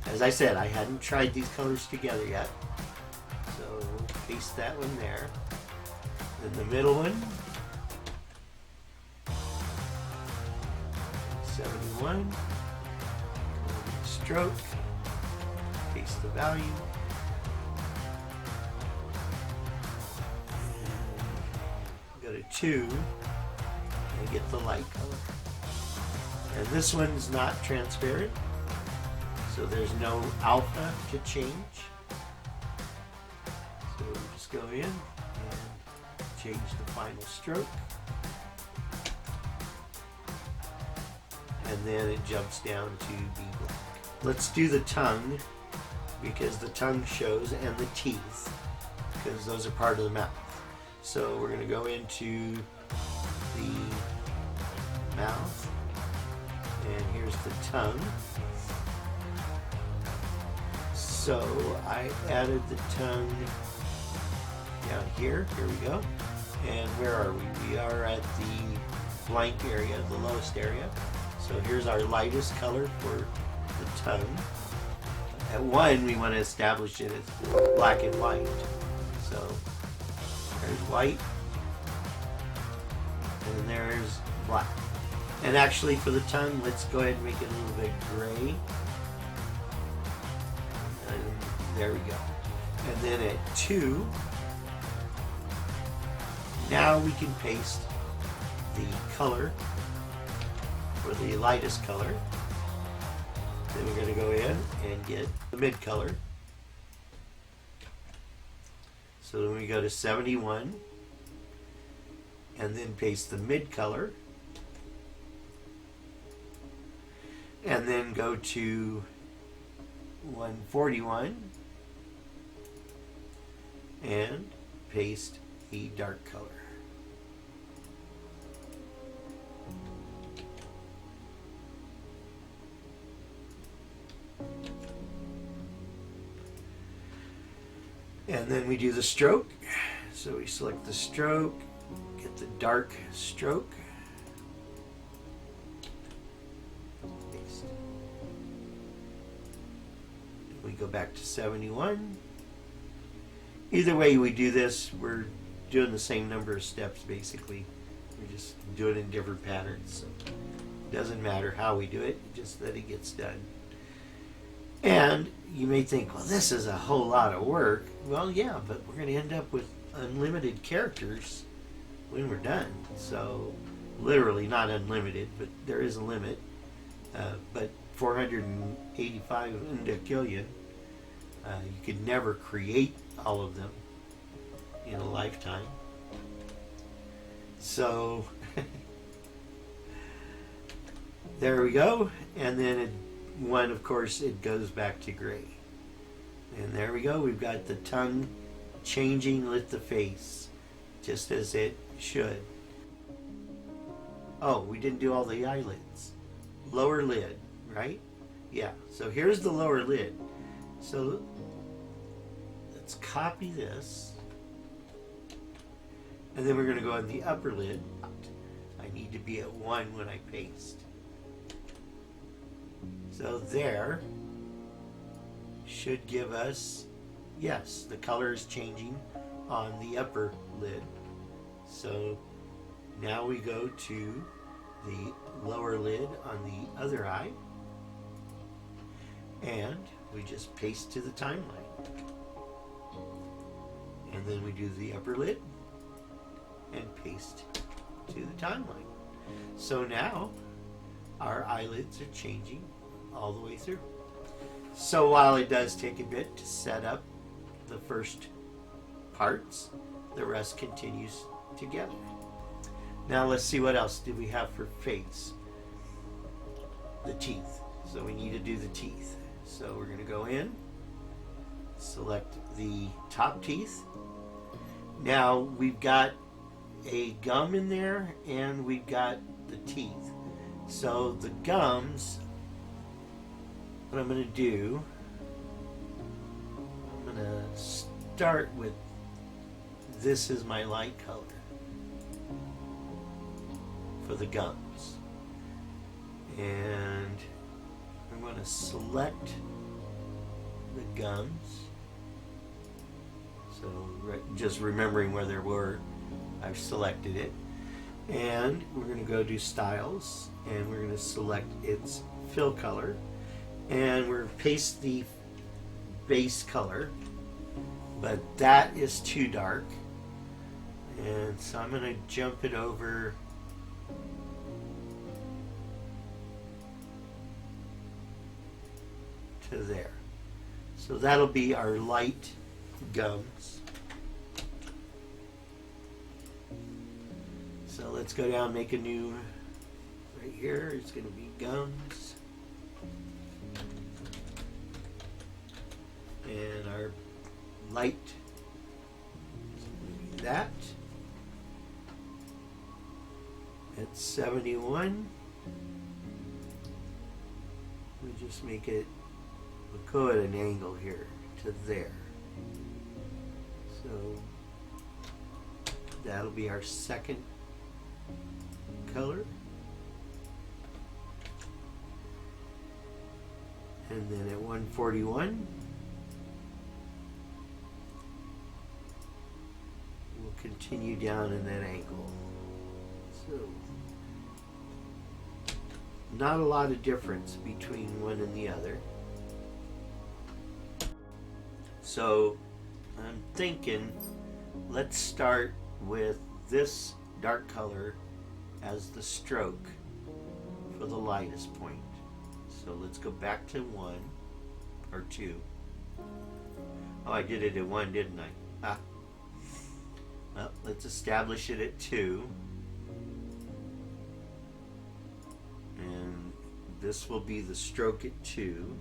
As I said, I hadn't tried these colors together yet. So we'll paste that one there. Then the middle one. 71. Stroke. Paste the value. Go to 2 and get the light color. And this one's not transparent, so there's no alpha to change. So we just go in and change the final stroke. And then it jumps down to be black. Let's do the tongue, because the tongue shows, and the teeth, because those are part of the mouth. So we're going to go into the mouth, and here's the tongue. So I added the tongue down here. Here we go. And where are we? We are at the blank area, the lowest area. So here's our lightest color for the tongue. At 1, we want to establish it as black and white. So there's white, and there's black. And actually for the tongue, let's go ahead and make it a little bit gray. And there we go. And then at 2, now we can paste the color for the lightest color. Then we're going to go in and get the mid color. So then we go to 71 and then paste the mid color. And then go to 141 and paste the dark color. And then we do the stroke. So we select the stroke, get the dark stroke. Paste. We go back to 71. Either way we do this, we're doing the same number of steps basically. We just do it in different patterns. So it doesn't matter how we do it, just that it gets done. And you may think, well, this is a whole lot of work. Well, yeah, but we're going to end up with unlimited characters when we're done. So, literally not unlimited, but there is a limit. But 485 Undecillion, you could never create all of them in a lifetime. So, there we go. And then one, of course, it goes back to gray. And there we go. We've got the tongue changing with the face, just as it should. Oh, we didn't do all the eyelids. Lower lid, right? Yeah. So here's the lower lid. So let's copy this. And then we're going to go on the upper lid. I need to be at 1 when I paste. So there should give us, yes, the color is changing on the upper lid. So now we go to the lower lid on the other eye, and we just paste to the timeline. And then we do the upper lid and paste to the timeline. So now our eyelids are changing all the way through. So while it does take a bit to set up the first parts, the rest continues together. Now let's see what else do we have for face. The teeth. So we need to do the teeth. So we're going to go in, select the top teeth. Now we've got a gum in there and we've got the teeth. So the gums, what I'm going to do, I'm going to start with, this is my light color for the gums. And I'm going to select the gums. So just remembering where they were, I've selected it. And we're going to go to styles and we're going to select its fill color. And we're going to paste the base color, but that is too dark. And so I'm going to jump it over to there. So that'll be our light gums. So let's go down, make a new, right here, it's going to be gums. And our light, that. At 71. We just make it, we'll go at an angle here to there. So that'll be our second color. And then at 141, we'll continue down in that angle. So, not a lot of difference between one and the other. So, I'm thinking, let's start with this dark color as the stroke for the lightest point. So let's go back to 1 or 2. Oh, I did it at 1, didn't I? Ah. Well, let's establish it at 2. And this will be the stroke at 2.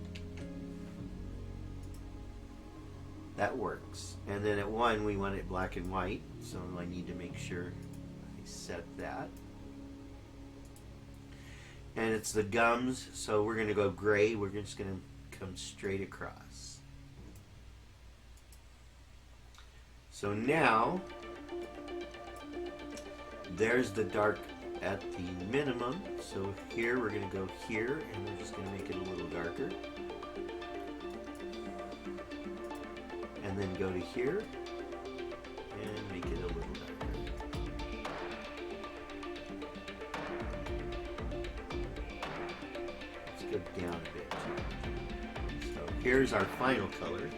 That works. And then at 1 we want it black and white, so I need to make sure I set that. And it's the gums, so we're going to go gray. We're just going to come straight across. So now, there's the dark at the minimum. So here, we're going to go here, and we're just going to make it a little darker. And then go to here, and make it a little darker. Down a bit. So here's our final color.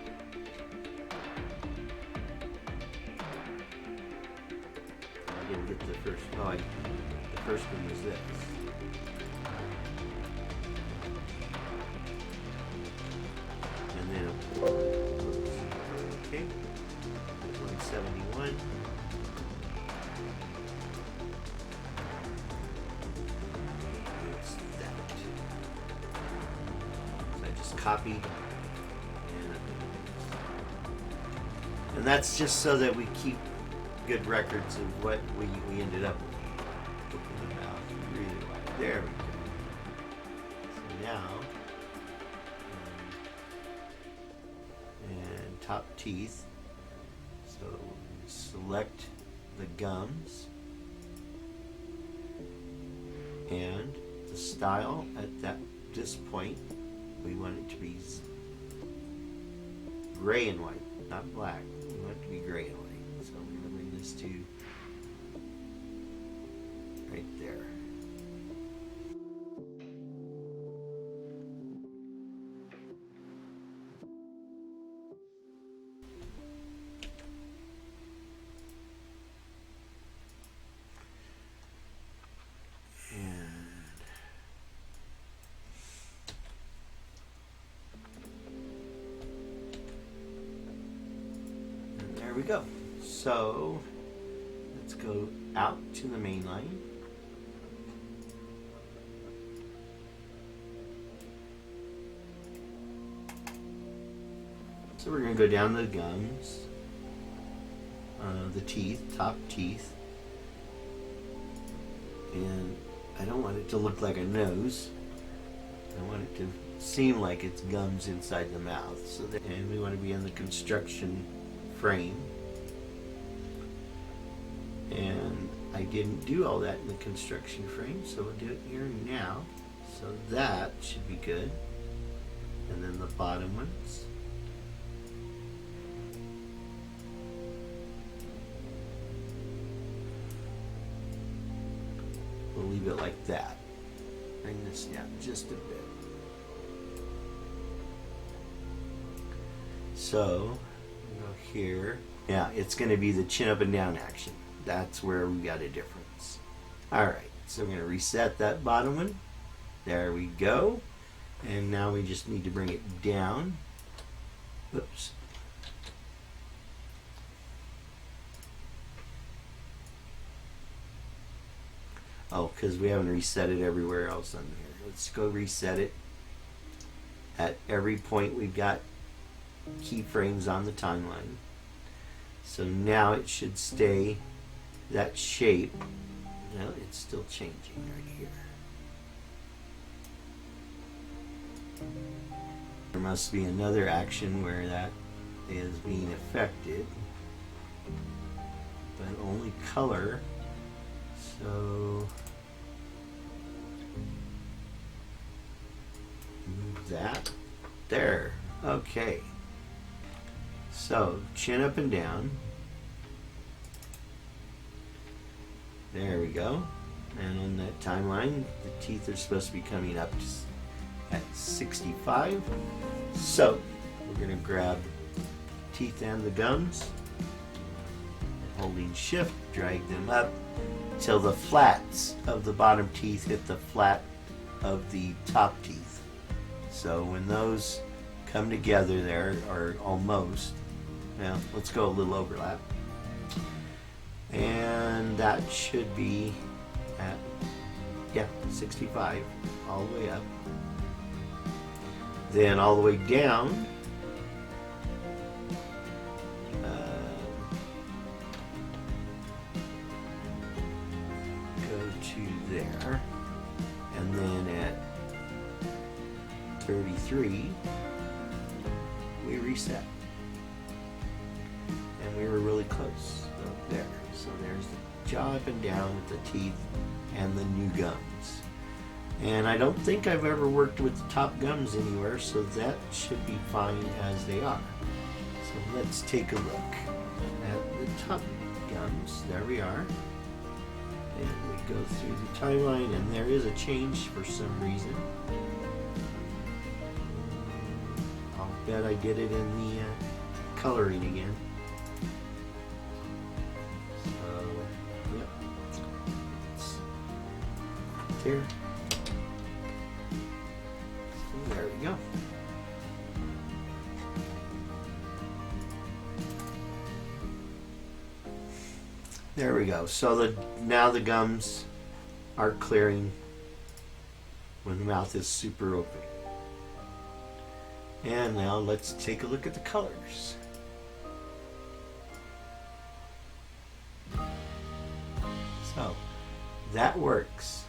I didn't get the first. Oh, the first one was this. And then okay, 171. Copy, and that's just so that we keep good records of what we ended up with. Open them out really wide. There we go. So now, and top teeth. So select the gums and the style at this point. We want it to be gray and white, not black. We want it to be gray and white. So we're going to bring this to right there. There we go. So let's go out to the main line. So we're going to go down the gums, the teeth, top teeth, and I don't want it to look like a nose. I want it to seem like it's gums inside the mouth. So and we want to be in the construction frame, and I didn't do all that in the construction frame, so we'll do it here now. So that should be good. And then the bottom ones. We'll leave it like that. Bring this down just a bit. So here, yeah, it's going to be the chin up and down action. That's where we got a difference. Alright, so we're going to reset that bottom one. There we go. And now we just need to bring it down. Oops. Oh, because we haven't reset it everywhere else on here. Let's go reset it at every point we've got keyframes on the timeline. So now it should stay that shape. No, it's still changing right here. There must be another action where that is being affected. but only color. So move that. There. Okay. So chin up and down. There we go. And on that timeline, the teeth are supposed to be coming up at 65. So we're going to grab teeth and the gums, and holding shift, drag them up till the flats of the bottom teeth hit the flat of the top teeth. So when those come together there, or almost, now let's go a little overlap, and that should be at 65 all the way up. Then all the way down, go to there, and then at 33 we reset, and we were really close. So there. So there's the jaw up and down with the teeth and the new gums. And I don't think I've ever worked with the top gums anywhere, so that should be fine as they are. So let's take a look at the top gums. There we are. And we go through the timeline, and there is a change for some reason. I'll bet I did it in the coloring again. So, yep. There. There we go. There we go. So now the gums are clearing when the mouth is super open. And now let's take a look at the colors. So that works.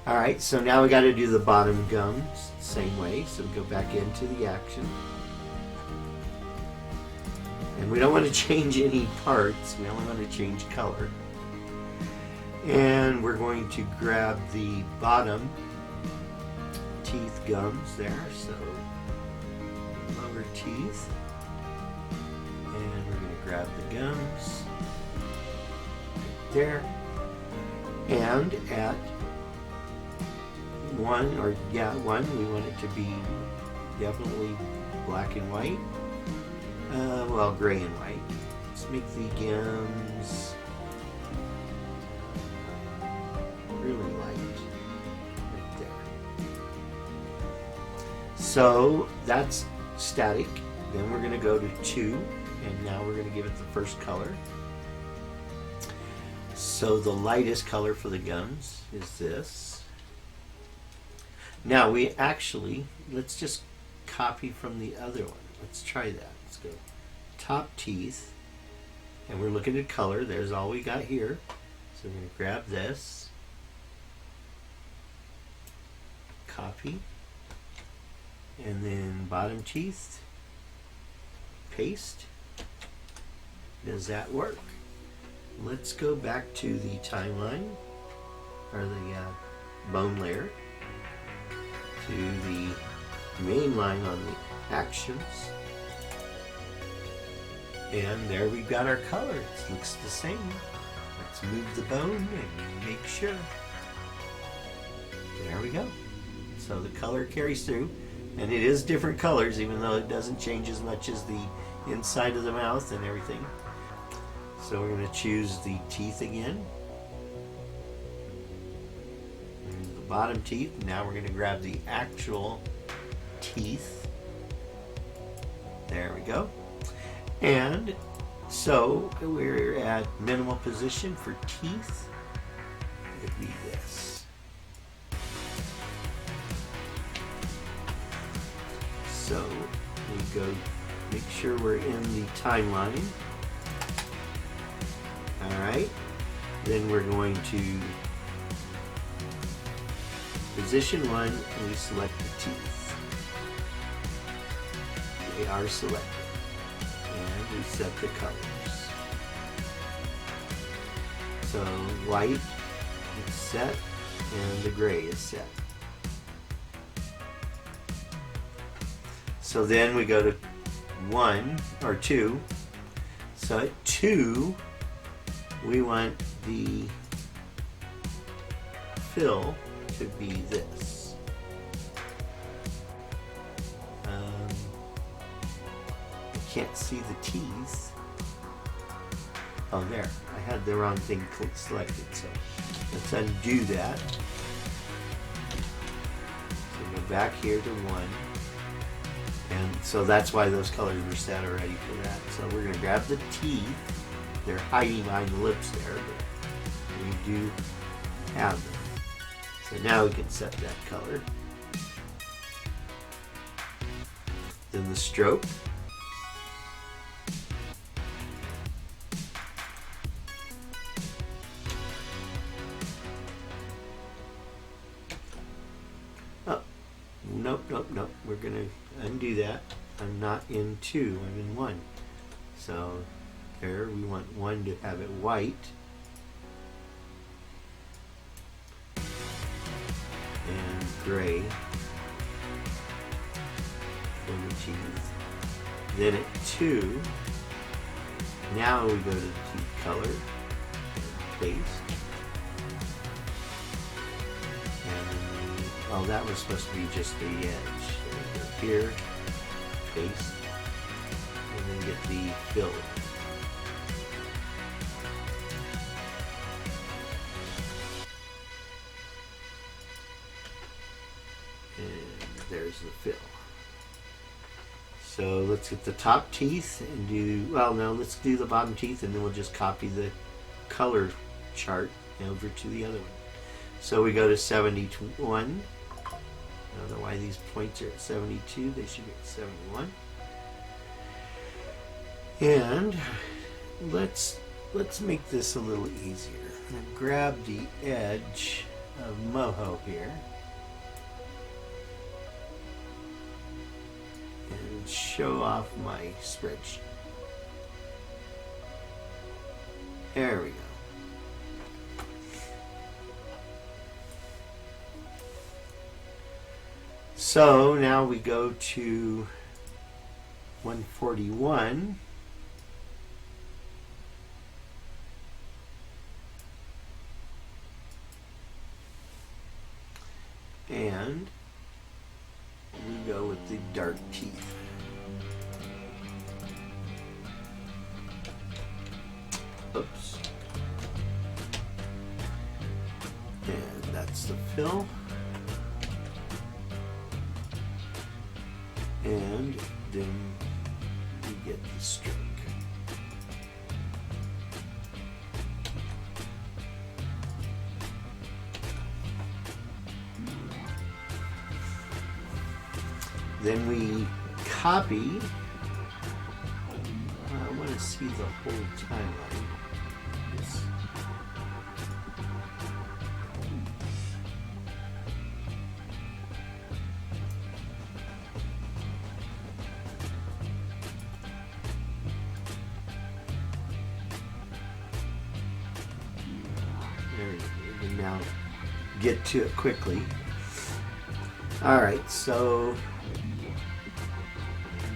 Alright, so now we got to do the bottom gums the same way. So we go back into the action. And we don't want to change any parts, we only want to change color. And we're going to grab the bottom teeth gums there, so lower teeth. And we're going to grab the gums right there. And at one, we want it to be definitely black and white. Well, gray and white. Let's make the gums really light right there. So that's static. Then we're going to go to 2, and now we're going to give it the first color. So the lightest color for the gums is this. Now we actually, let's just copy from the other one. Let's try that. Let's go top teeth, and we're looking at color. There's all we got here. So we're going to grab this, copy, and then bottom teeth, paste. Does that work? Let's go back to the timeline, or the bone layer, to the main line on the actions. And there we've got our color. It looks the same. Let's move the bone and make sure. There we go. So the color carries through, and it is different colors, even though it doesn't change as much as the inside of the mouth and everything. So we're going to choose the teeth again. And the bottom teeth. Now we're going to grab the actual teeth. There we go. And so we're at minimal position for teeth. It'd be this. So we go, make sure we're in the timeline. Alright, then we're going to position 1, and we select the teeth. They are selected. And we set the colors. So white is set and the gray is set. So then we go to 1 or 2. So at 2, we want the fill to be this. I can't see the teeth. Oh, there. I had the wrong thing selected, so let's undo that. So go back here to 1. And so that's why those colors were set already for that. So we're going to grab the teeth. They're hiding behind the lips there, but we do have them. So now we can set that color. Then the stroke. Oh, nope. We're going to undo that. I'm not in 2, I'm in 1. So there, we want 1 to have it white. And gray for the teeth. Then at 2, now we go to the teeth color, paste. And oh, that was supposed to be just the edge. So we go here, paste, and then get the fill. There's the fill. So let's get the top teeth and do, well, no, let's do the bottom teeth and then we'll just copy the color chart over to the other one. So we go to 71. I don't know why these points are at 72. They should be at 71. And let's make this a little easier. I'm going to grab the edge of Moho here. And show off my spreadsheet. There we go. So now we go to 141. And we go with the dark teeth. Oops. And that's the fill. And then we get the stroke. Then we copy. I want to see the whole timeline. Yes. There we go. We can now get to it quickly. All right, so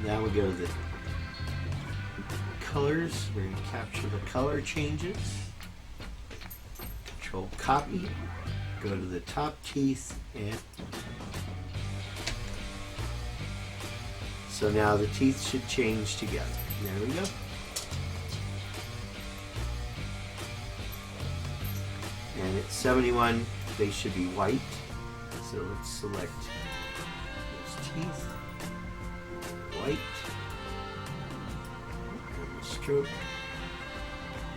now we go to the colors. We're going to capture the color changes. Control copy. Go to the top teeth and so now the teeth should change together. There we go. And at 71 they should be white. So let's select those teeth. White. And the stroke.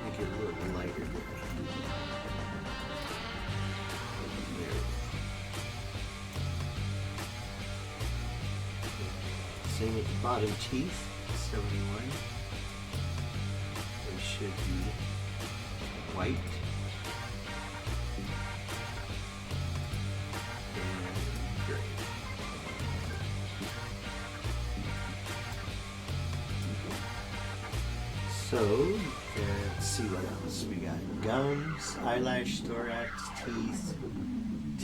Make it a little lighter there. Same with the bottom teeth. 71. They should be white. So, let's see what else. We got gums, eyelash, thorax, teeth,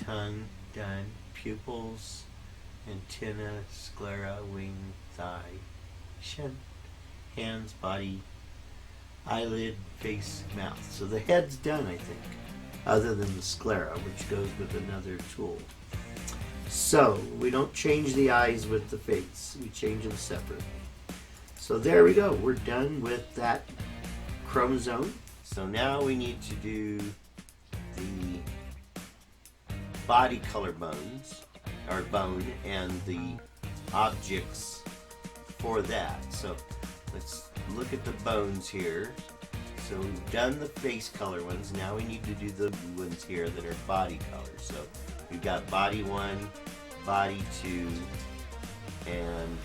tongue, done, pupils, antenna, sclera, wing, thigh, shin, hands, body, eyelid, face, mouth. So the head's done, I think, other than the sclera, which goes with another tool. So we don't change the eyes with the face, we change them separately. So there we go, we're done with that chromosome. So now we need to do the body color bones, or bone, and the objects for that. So let's look at the bones here. So we've done the face color ones, now we need to do the ones here that are body colors. So we've got body 1, body 2, and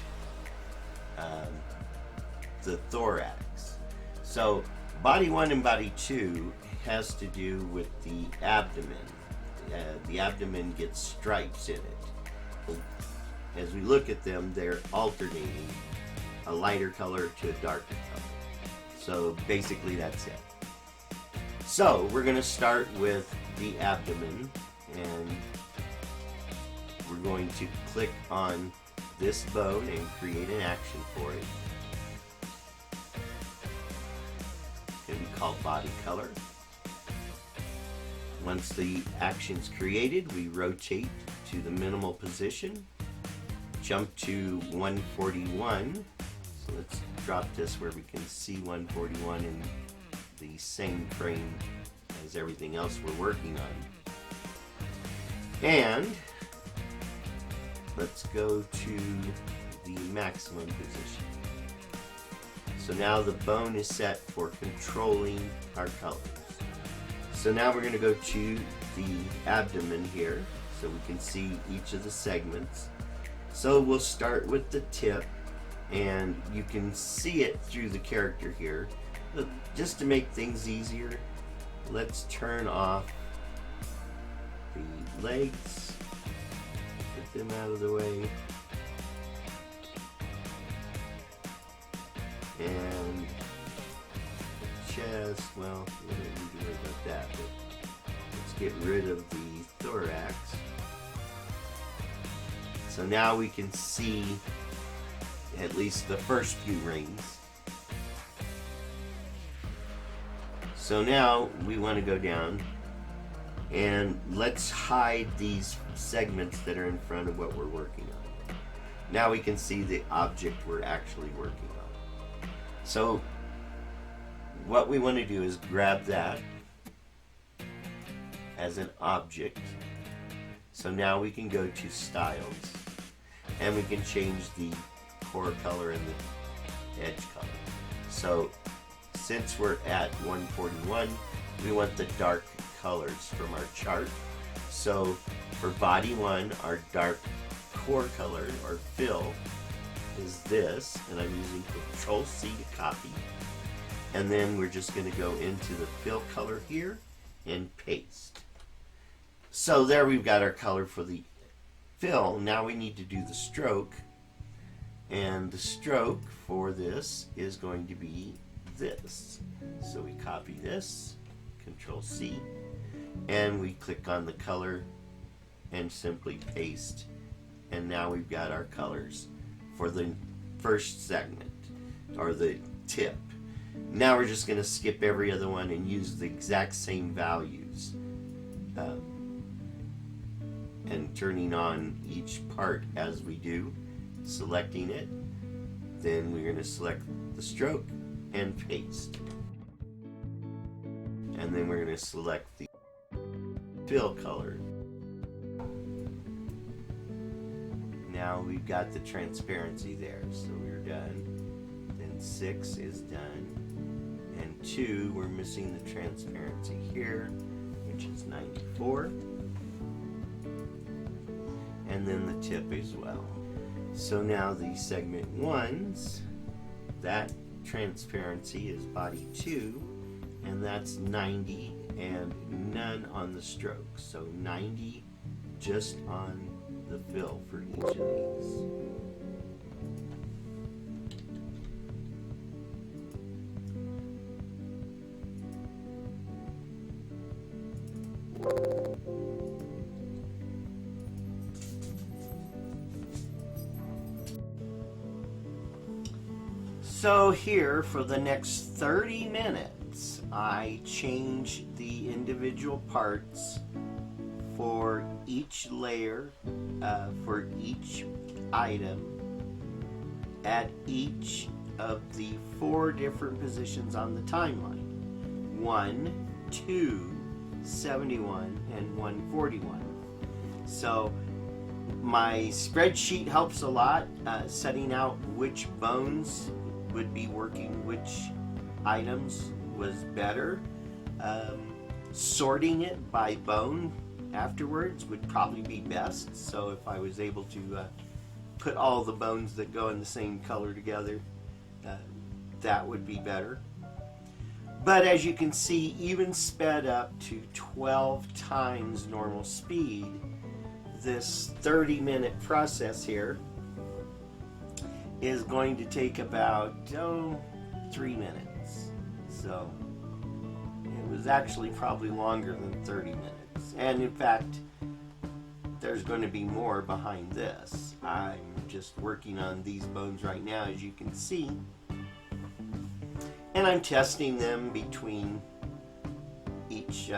the thorax. So body 1 and body 2 has to do with the abdomen. The abdomen gets stripes in it. As we look at them, they're alternating a lighter color to a darker color. So basically that's it. So we're going to start with the abdomen, and we're going to click on this bone and create an action for it. It's going to be called body color. Once the action's created, we rotate to the minimal position, jump to 141. So let's drop this where we can see 141 in the same frame as everything else we're working on. And let's go to the maximum position. So now the bone is set for controlling our colors. So now we're going to go to the abdomen here so we can see each of the segments. So we'll start with the tip, and you can see it through the character here. But just to make things easier, let's turn off the legs, get them out of the way, and chest, well, we don't need to worry about that, but let's get rid of the thorax. So now we can see at least the first few rings. So now we want to go down and let's hide these segments that are in front of what we're working on. Now we can see the object we're actually working on. So what we want to do is grab that as an object. So now we can go to styles and we can change the core color and the edge color. So since we're at 141, we want the dark colors from our chart. So for body 1, our dark core color or fill is this, and I'm using Control C to copy. And then we're just going to go into the fill color here and paste. So there we've got our color for the fill. Now we need to do the stroke. And the stroke for this is going to be this. So we copy this, Control C, and we click on the color and simply paste. And now we've got our colors for the first segment, or the tip. Now we're just going to skip every other one and use the exact same values. And turning on each part as we do, selecting it, then we're going to select the stroke and paste. And then we're going to select the fill color. Now we've got the transparency there, so we're done. Then 6 is done. And 2, we're missing the transparency here, which is 94. And then the tip as well. So now the segment 1s, that transparency is body 2, and that's 90 and none on the stroke. So 90 just on the fill for each of these. So here, for the next 30 minutes, I change the individual parts for each layer, for each item, at each of the 4 different positions on the timeline. 1, 2, 71, and 141. So my spreadsheet helps a lot, setting out which bones would be working which items was better. Sorting it by bone afterwards would probably be best. So if I was able to put all the bones that go in the same color together, that would be better. But as you can see, even sped up to 12 times normal speed, this 30-minute process here is going to take about 3 minutes. So it was actually probably longer than 30 minutes. And in fact, there's going to be more behind this. I'm just working on these bones right now, as you can see. And I'm testing them between each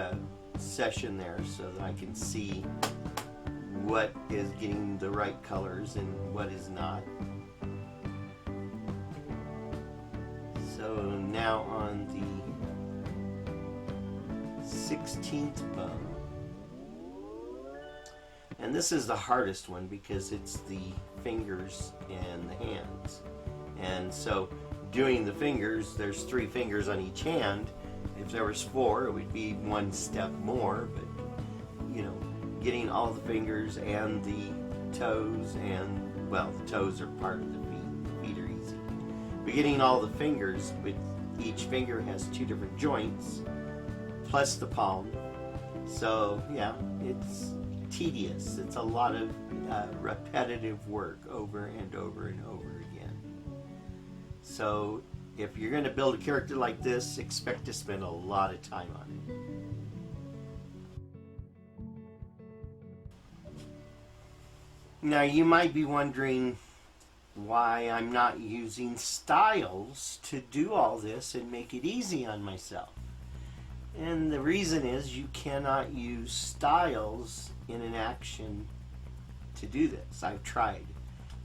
session there so that I can see what is getting the right colors and what is not. So now on the 16th bone. And this is the hardest one because it's the fingers and the hands. And so doing the fingers, there's 3 fingers on each hand. If there was 4, it would be 1 step more, but you know, getting all the fingers and the toes, and well, the toes are part of the feet. The feet are easy. But getting all the fingers, with each finger has 2 different joints, plus the palm. So yeah, it's tedious. It's a lot of repetitive work over and over and over again. So if you're going to build a character like this, expect to spend a lot of time on it. Now you might be wondering why I'm not using styles to do all this and make it easy on myself. And the reason is you cannot use styles in an action to do this. I've tried.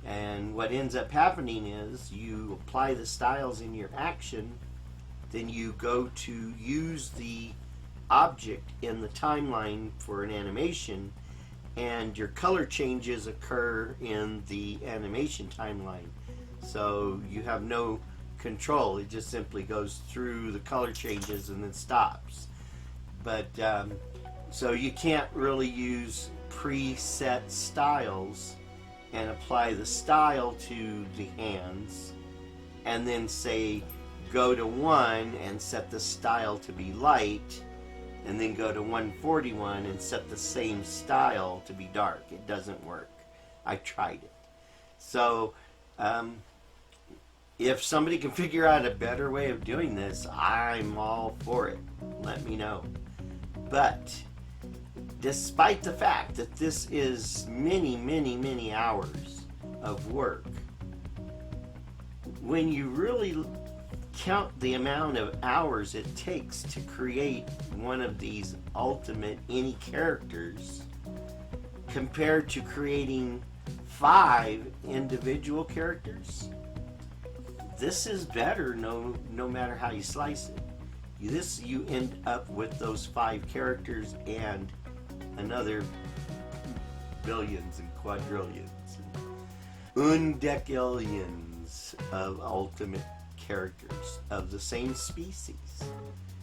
And what ends up happening is you apply the styles in your action, then you go to use the object in the timeline for an animation, and your color changes occur in the animation timeline. So you have no control. It just simply goes through the color changes and then stops. But so you can't really use preset styles and apply the style to the hands and then say go to 1 and set the style to be light, and then go to 141 and set the same style to be dark. It doesn't work. I tried it. So if somebody can figure out a better way of doing this, I'm all for it. Let me know. But despite the fact that this is many, many, many hours of work, when you really count the amount of hours it takes to create one of these ultimate any characters compared to creating 5 individual characters, this is better no matter how you slice it. You end up with those 5 characters and another billions and quadrillions, undecillions of ultimate characters of the same species.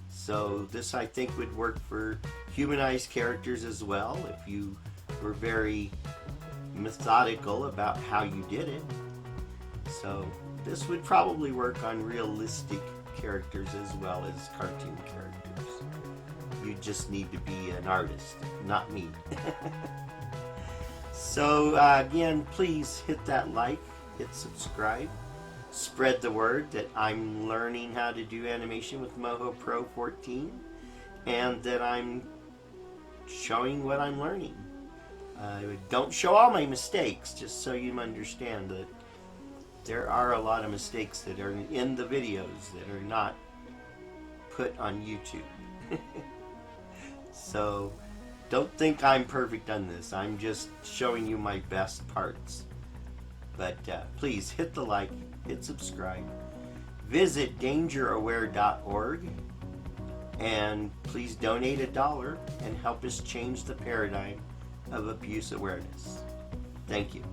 So this, I think, would work for humanized characters as well if you were very methodical about how you did it. So this would probably work on realistic characters as well as cartoon characters. You just need to be an artist, not me. So again, please hit that like, hit subscribe, spread the word that I'm learning how to do animation with Moho Pro 14, and that I'm showing what I'm learning. Don't show all my mistakes, just so you understand that there are a lot of mistakes that are in the videos that are not put on YouTube. So don't think I'm perfect on this. I'm just showing you my best parts. But please hit the like, hit subscribe, visit dangeraware.org, and please donate $1 and help us change the paradigm of abuse awareness. Thank you.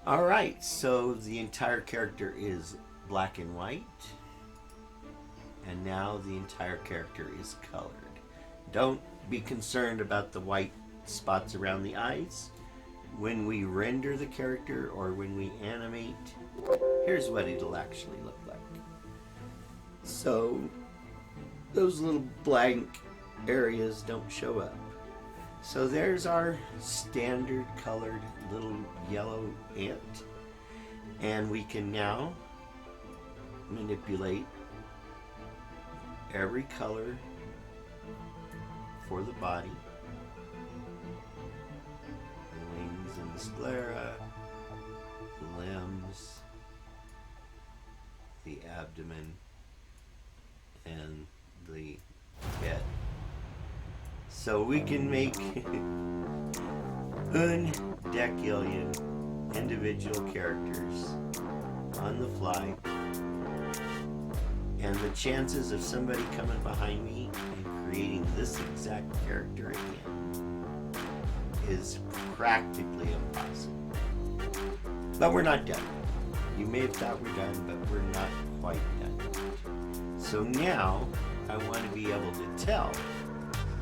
Alright, so the entire character is black and white, and now the entire character is colored. Don't be concerned about the white spots around the eyes. When we render the character or when we animate, here's what it'll actually look like. So those little blank areas don't show up. So there's our standard colored little yellow ant, and we can now manipulate every color for the body, the wings and the sclera, the limbs, the abdomen, and the head. So we can make Undecillion individual characters on the fly, and the chances of somebody coming behind me and creating this exact character again is practically impossible. But we're not done. You may have thought we're done, but we're not quite done. So now I want to be able to tell,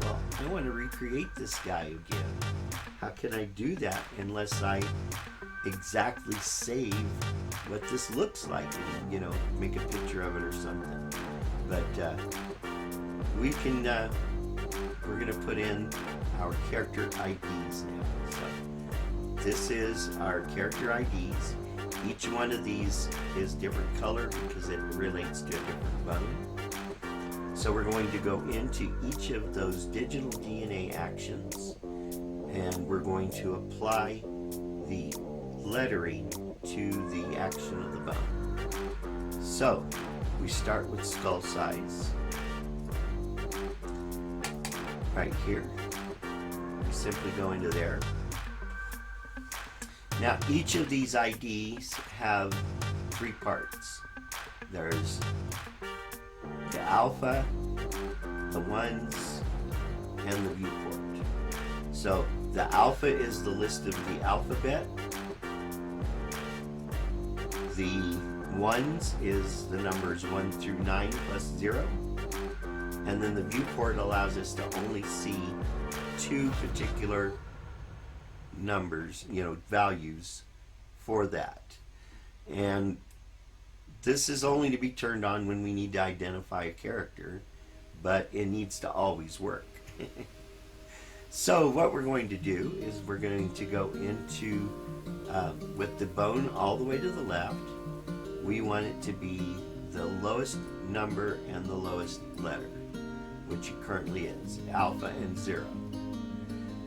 well, I want to recreate this guy again. How can I do that unless I exactly save what this looks like and, you know, make a picture of it or something. But we can, we're going to put in our character IDs now. So this is our character IDs. Each one of these is different color because it relates to a different bone. So we're going to go into each of those digital DNA actions, and we're going to apply the lettering to the action of the bone. So we start with skull size. Right here. We simply go into there. Now each of these IDs have 3 parts. There's the alpha, the ones, and the viewport. So the alpha is the list of the alphabet. The ones is the numbers 1 through 9 plus 0. And then the viewport allows us to only see 2 particular numbers, you know, values for that. And this is only to be turned on when we need to identify a character, but it needs to always work. So what we're going to do is we're going to go into, with the bone all the way to the left, we want it to be the lowest number and the lowest letter, which it currently is, alpha and 0.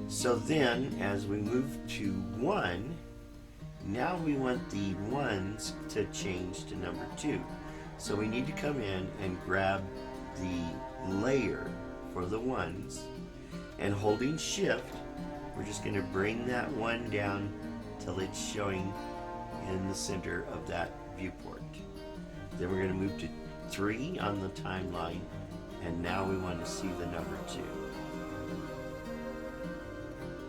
So then, as we move to 1, now we want the 1s to change to number 2. So we need to come in and grab the layer for the 1s, and holding shift, we're just going to bring that 1 down till it's showing in the center of that viewport. Then we're going to move to 3 on the timeline, and now we want to see the number 2.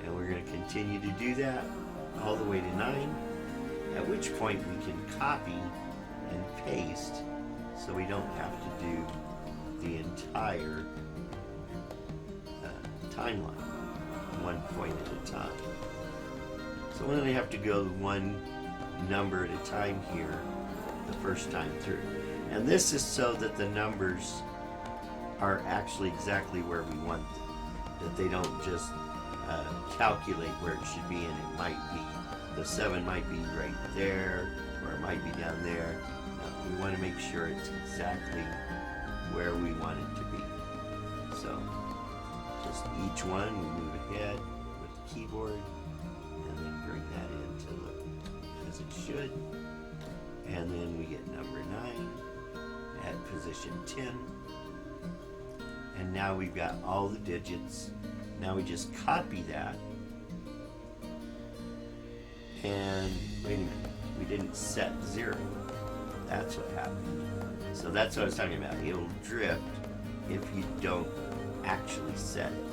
And we're going to continue to do that all the way to 9, at which point we can copy and paste so we don't have to do the entire timeline, one point at a time. So we only have to go one number at a time here the first time through. And this is so that the numbers are actually exactly where we want them, that they don't just calculate where it should be, and it might be, the 7 might be right there, or it might be down there. No, we want to make sure it's exactly where we want it to be. So just each one we move ahead with the keyboard and then bring that in to look as it should. And then we get number 9 at position 10. And now we've got all the digits. Now we just copy that. And wait a minute, we didn't set 0. That's what happened. So that's what I was talking about. It'll drift if you don't actually set it.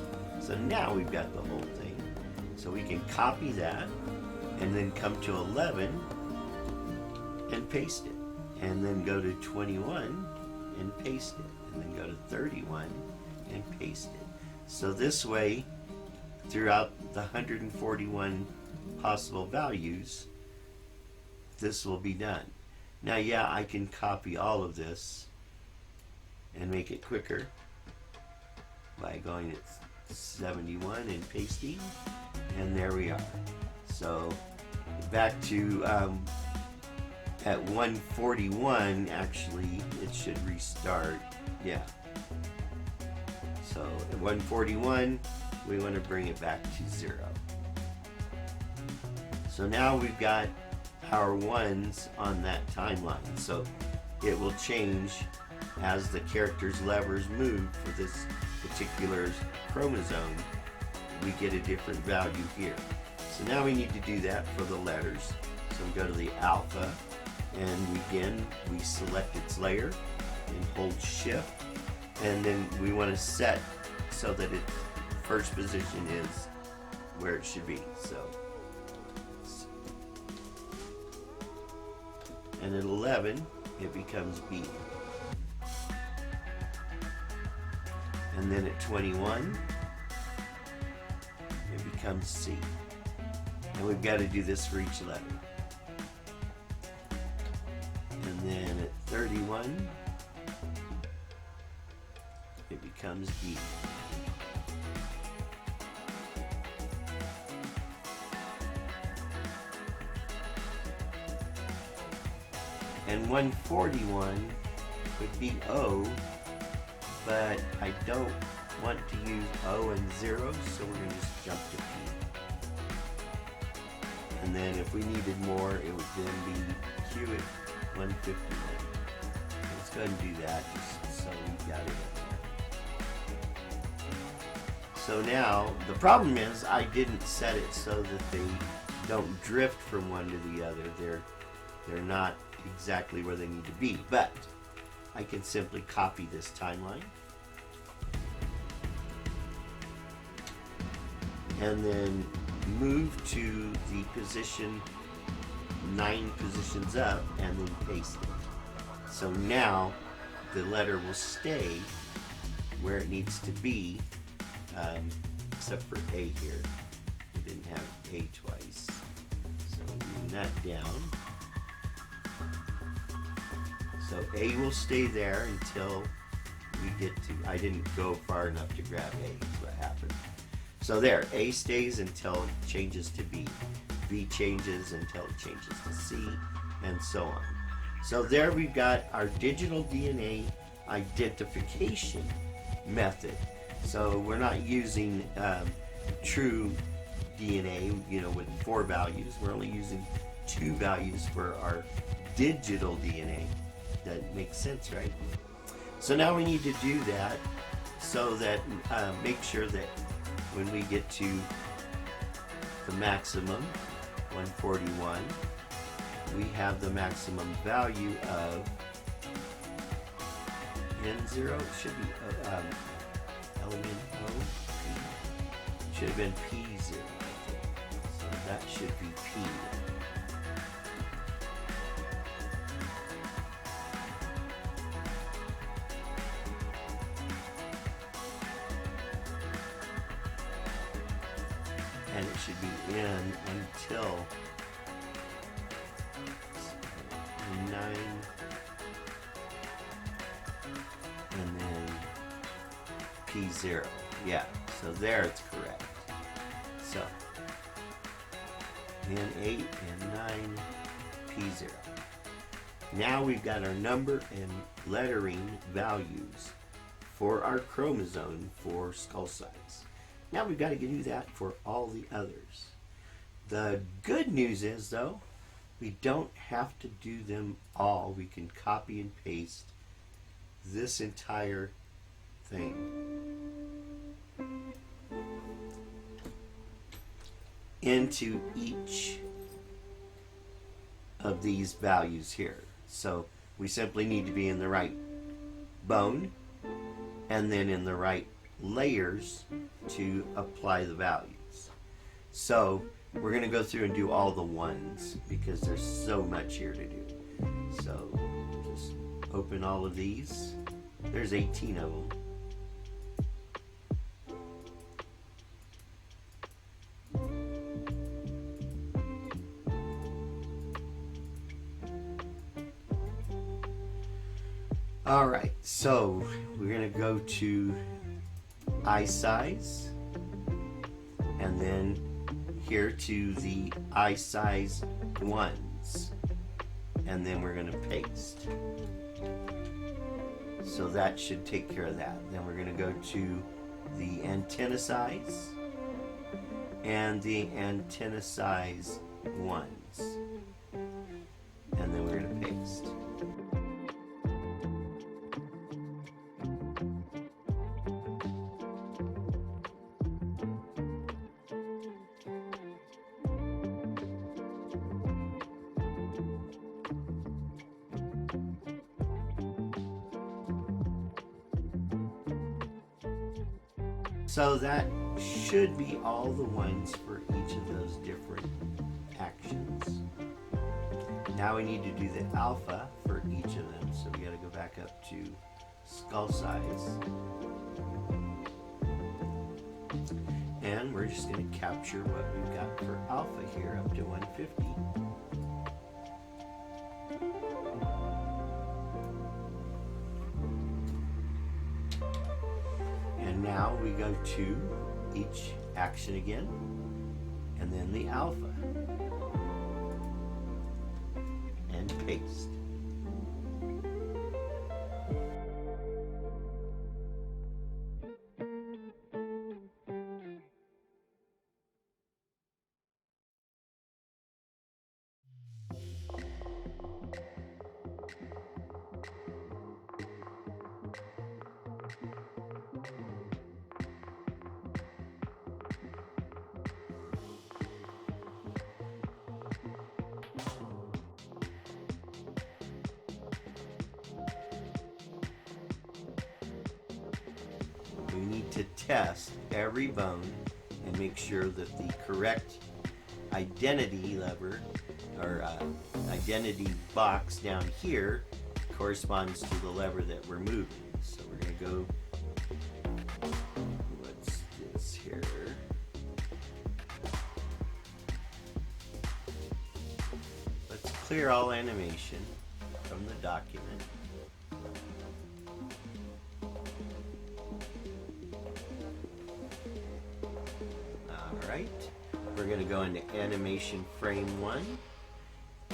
So now we've got the whole thing. So we can copy that and then come to 11 and paste it. And then go to 21 and paste it. And then go to 31 and paste it. So this way, throughout the 141 possible values, this will be done. Now, yeah, I can copy all of this and make it quicker by going to 71 and pasting, and there we are. So back to at 141, actually, it should restart. Yeah. So at 141, we want to bring it back to 0. So now we've got our 1s on that timeline. So it will change as the character's levers move for this particular chromosome. We get a different value here. So now we need to do that for the letters. So we go to the alpha, and again we select its layer and hold shift, and then we want to set so that its first position is where it should be. So, and at 11 it becomes B, and then at 21 it becomes C, and we've got to do this for each letter. And then at 31 it becomes D. And 141 would be O, but I don't want to use O and 0, so we're going to just jump to P. And then if we needed more, it would then be Q at 151. Let's go ahead and do that just so we got it in there. So now, the problem is I didn't set it so that they don't drift from one to the other. They're not exactly where they need to be, but I can simply copy this timeline and then move to the position 9 positions up and then paste it. So now the letter will stay where it needs to be, except for A here. We didn't have A twice, so moving that down. So A will stay there until we get to, I didn't go far enough to grab A, is what happened. So there, A stays until it changes to B. B changes until it changes to C, and so on. So there we've got our digital DNA identification method. So we're not using true DNA, with 4 values. We're only using 2 values for our digital DNA. That makes sense, right? So now we need to do that so that make sure that when we get to the maximum 141, we have the maximum value of N0. It should be element O. Should have been P0, I think. So that should be P. And it should be N until 9, and then P0. Yeah, so there it's correct. So N8 and 9, P0. Now we've got our number and lettering values for our chromosome for skull size. Now we've got to do that for all the others. The good news is, though, we don't have to do them all. We can copy and paste this entire thing into each of these values here. So we simply need to be in the right bone and then in the right layers to apply the values. So we're going to go through and do all the ones because there's so much here to do. So just open all of these. There's 18 of them. All right, so we're going to go to eye size, and then here to the eye size ones, and then we're going to paste. So that should take care of that. Then we're going to go to the antenna size and the antenna size ones, and then we're going to paste. So that should be all the ones for each of those different actions. Now we need to do the alpha for each of them. So we got to go back up to skull size. And we're just going to capture what we've got for alpha here up to 150. Now we go to each action again, and then the alpha, and paste. We need to test every bone and make sure that the correct identity lever or identity box down here corresponds to the lever that we're moving. So we're going to go, what's this here? Let's clear all animation from the document. right, we're going to go into animation frame 1,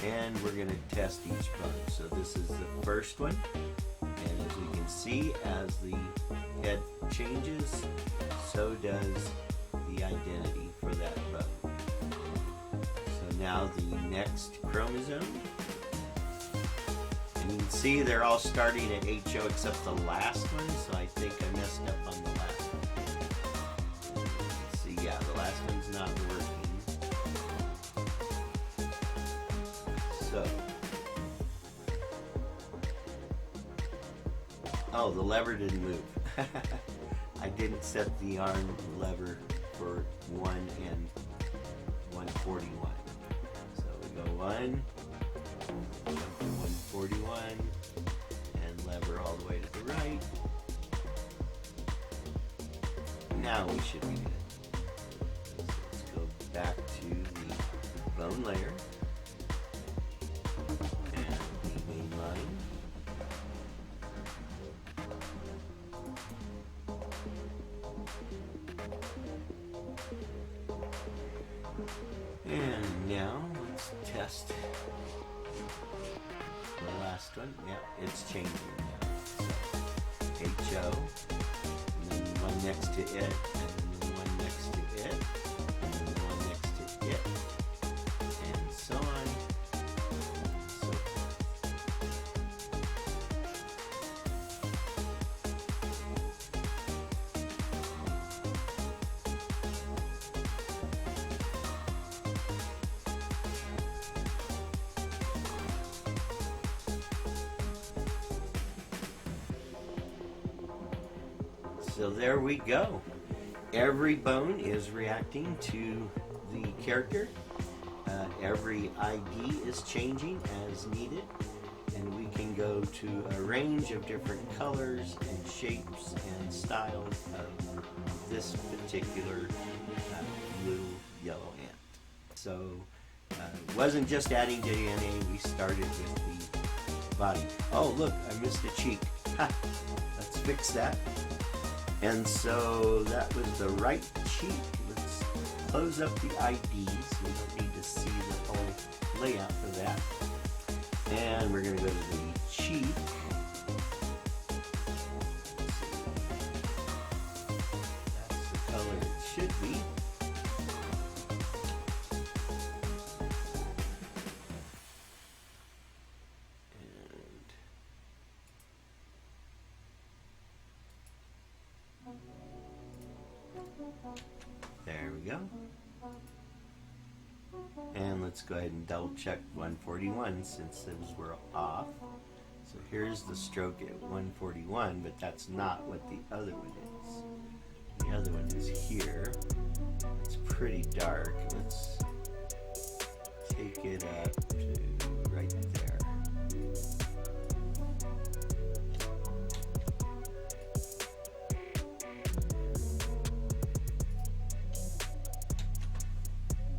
and we're going to test each bone. So this is the first one, and as we can see, as the head changes, so does the identity for that bone. So now the next chromosome, and you can see they're all starting at HO except the last one, so I think I messed up on the last one. See, yeah, the last one's not working. So, oh, the lever didn't move. I didn't set the arm lever for 1 and 141. So we go 1, jump to 141, and lever all the way to the right. Now we should be good. So let's go back to the bone layer and the main line. And now let's test the last one. Yeah, it's changing now. So HO, and then the one next to it, and then the one next to it, and then the one next to it, and so on, and so forth. So there we go. Every bone is reacting to the character. Every ID is changing as needed. And we can go to a range of different colors and shapes and styles of this particular little yellow ant. So it wasn't just adding DNA, we started with the body. Oh look, I missed a cheek. Ha, let's fix that. And so that was the right cheek. Let's close up the IDs. We don't need to see the whole layout for that. And we're going to go to the cheek. That's the color it should be. There we go. And let's go ahead and double check 141 since those were off. So here's the stroke at 141, but that's not what the other one is. The other one is here. It's pretty dark. Let's take it up to right there.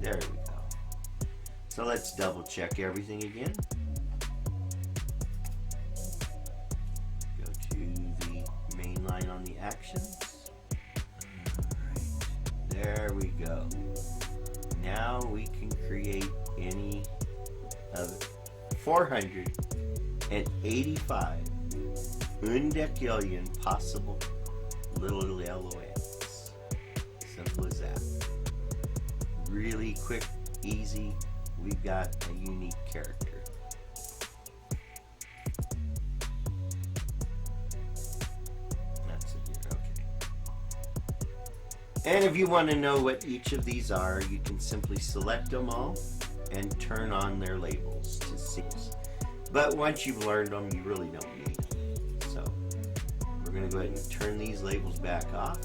There we go. So let's double check everything again. Go to the main line on the actions. Alright, there we go. Now we can create any of 485 Undecillion possible little yellow ants. Simple as that. Really quick, easy. We've got a unique character. That's it here, okay. And if you want to know what each of these are, you can simply select them all and turn on their labels to see. But once you've learned them, you really don't need them. So we're going to go ahead and turn these labels back off.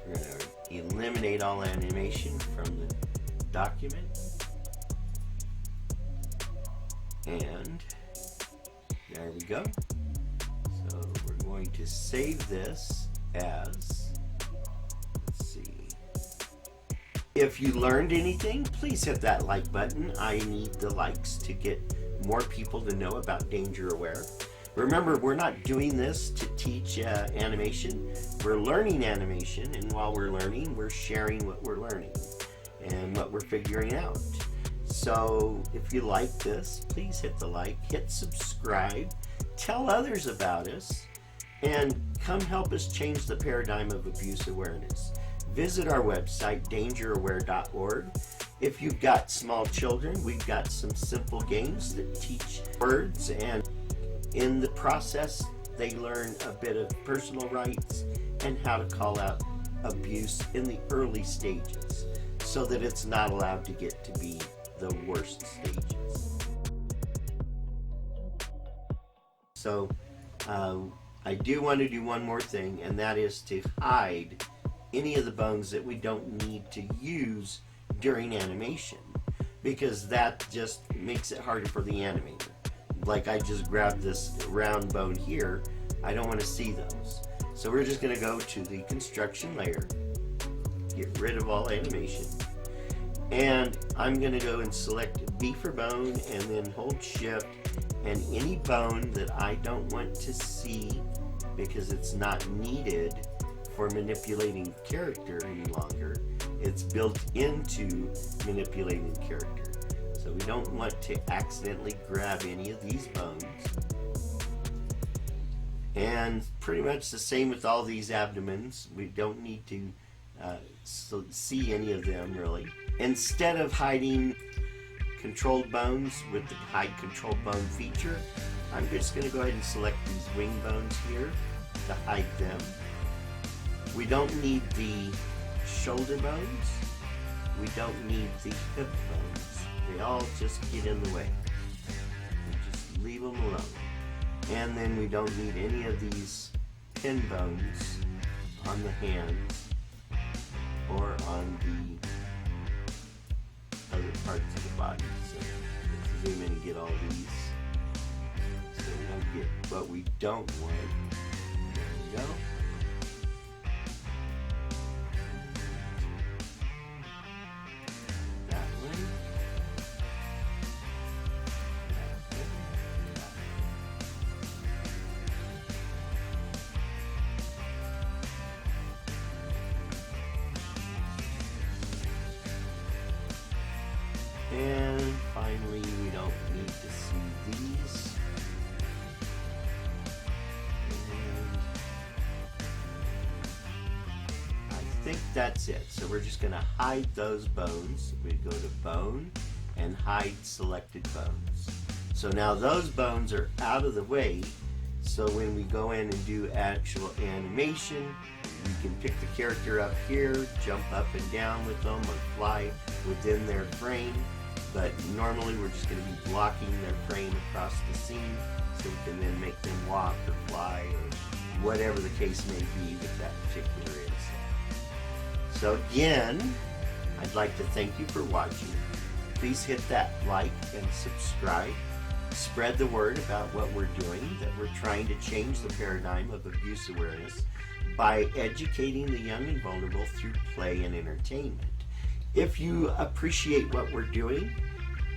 We're going to eliminate all animation from the document, and there we go. So we're going to save this as, let's see, if you learned anything, please hit that like button. I need the likes to get more people to know about Danger Aware. Remember, we're not doing this to teach animation. We're learning animation, and while we're learning, we're sharing what we're learning and what we're figuring out. So if you like this, please hit the like, hit subscribe, tell others about us, and come help us change the paradigm of abuse awareness. Visit our website, dangeraware.org. If you've got small children, we've got some simple games that teach words, and in the process, they learn a bit of personal rights and how to call out abuse in the early stages so that it's not allowed to get to be the worst stages. So I do want to do one more thing, and that is to hide any of the bones that we don't need to use during animation, because that just makes it harder for the animator. Like I just grabbed this round bone here, I don't want to see those. So we're just going to go to the construction layer, get rid of all animation, and I'm going to go and select B for bone and then hold shift, and any bone that I don't want to see because it's not needed for manipulating the character any longer, it's built into manipulating the character. So we don't want to accidentally grab any of these bones. And pretty much the same with all these abdomens. We don't need to see any of them really. Instead of hiding controlled bones with the hide controlled bone feature, I'm just going to go ahead and select these wing bones here to hide them. We don't need the shoulder bones. We don't need the hip bones. They all just get in the way. And just leave them alone. And then we don't need any of these pin bones on the hands or on the other parts of the body. So let's zoom in and get all these so we don't get what we don't want. There we go. And finally, we don't need to see these. And I think that's it. So we're just going to hide those bones. We go to bone and hide selected bones. So now those bones are out of the way. So when we go in and do actual animation, we can pick the character up here, jump up and down with them, or fly within their frame. But normally we're just going to be blocking their frame across the scene so we can then make them walk or fly or whatever the case may be with that particular insect. So again, I'd like to thank you for watching. Please hit that like and subscribe. Spread the word about what we're doing, that we're trying to change the paradigm of abuse awareness by educating the young and vulnerable through play and entertainment. If you appreciate what we're doing,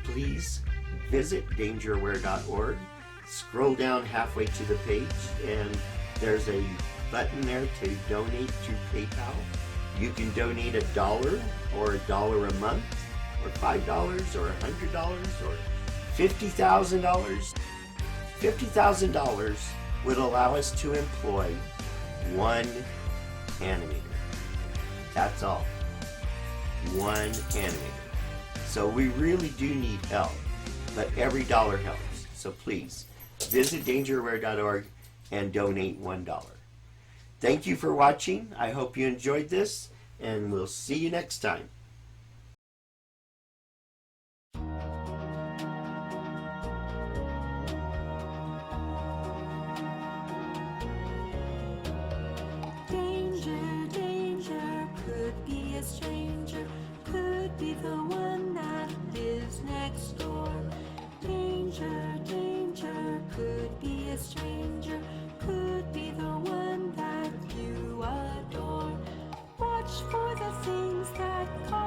please visit dangeraware.org. Scroll down halfway to the page and there's a button there to donate to PayPal. You can donate $1 or $1 a month or $5 or $100 or $50,000. $50,000 would allow us to employ one animator. That's all. One animator. So we really do need help, but every dollar helps. So please visit dangeraware.org and donate $1. Thank you for watching. I hope you enjoyed this, and we'll see you next time. Stranger could be the one that lives next door. Danger, danger, could be a stranger, could be the one that you adore. Watch for the things that cause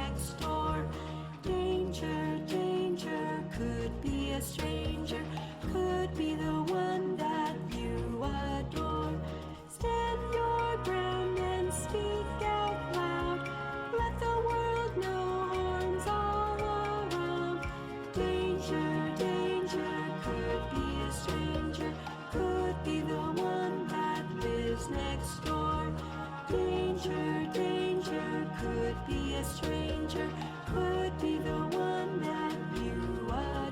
next door. Danger, danger, could be a stranger, could be the one that you adore. Stand your ground and speak out loud. Let the world know harm's all around. Danger, danger, could be a stranger, could be the one that lives next door. Danger, danger, could be a stranger, could be the one that you adore.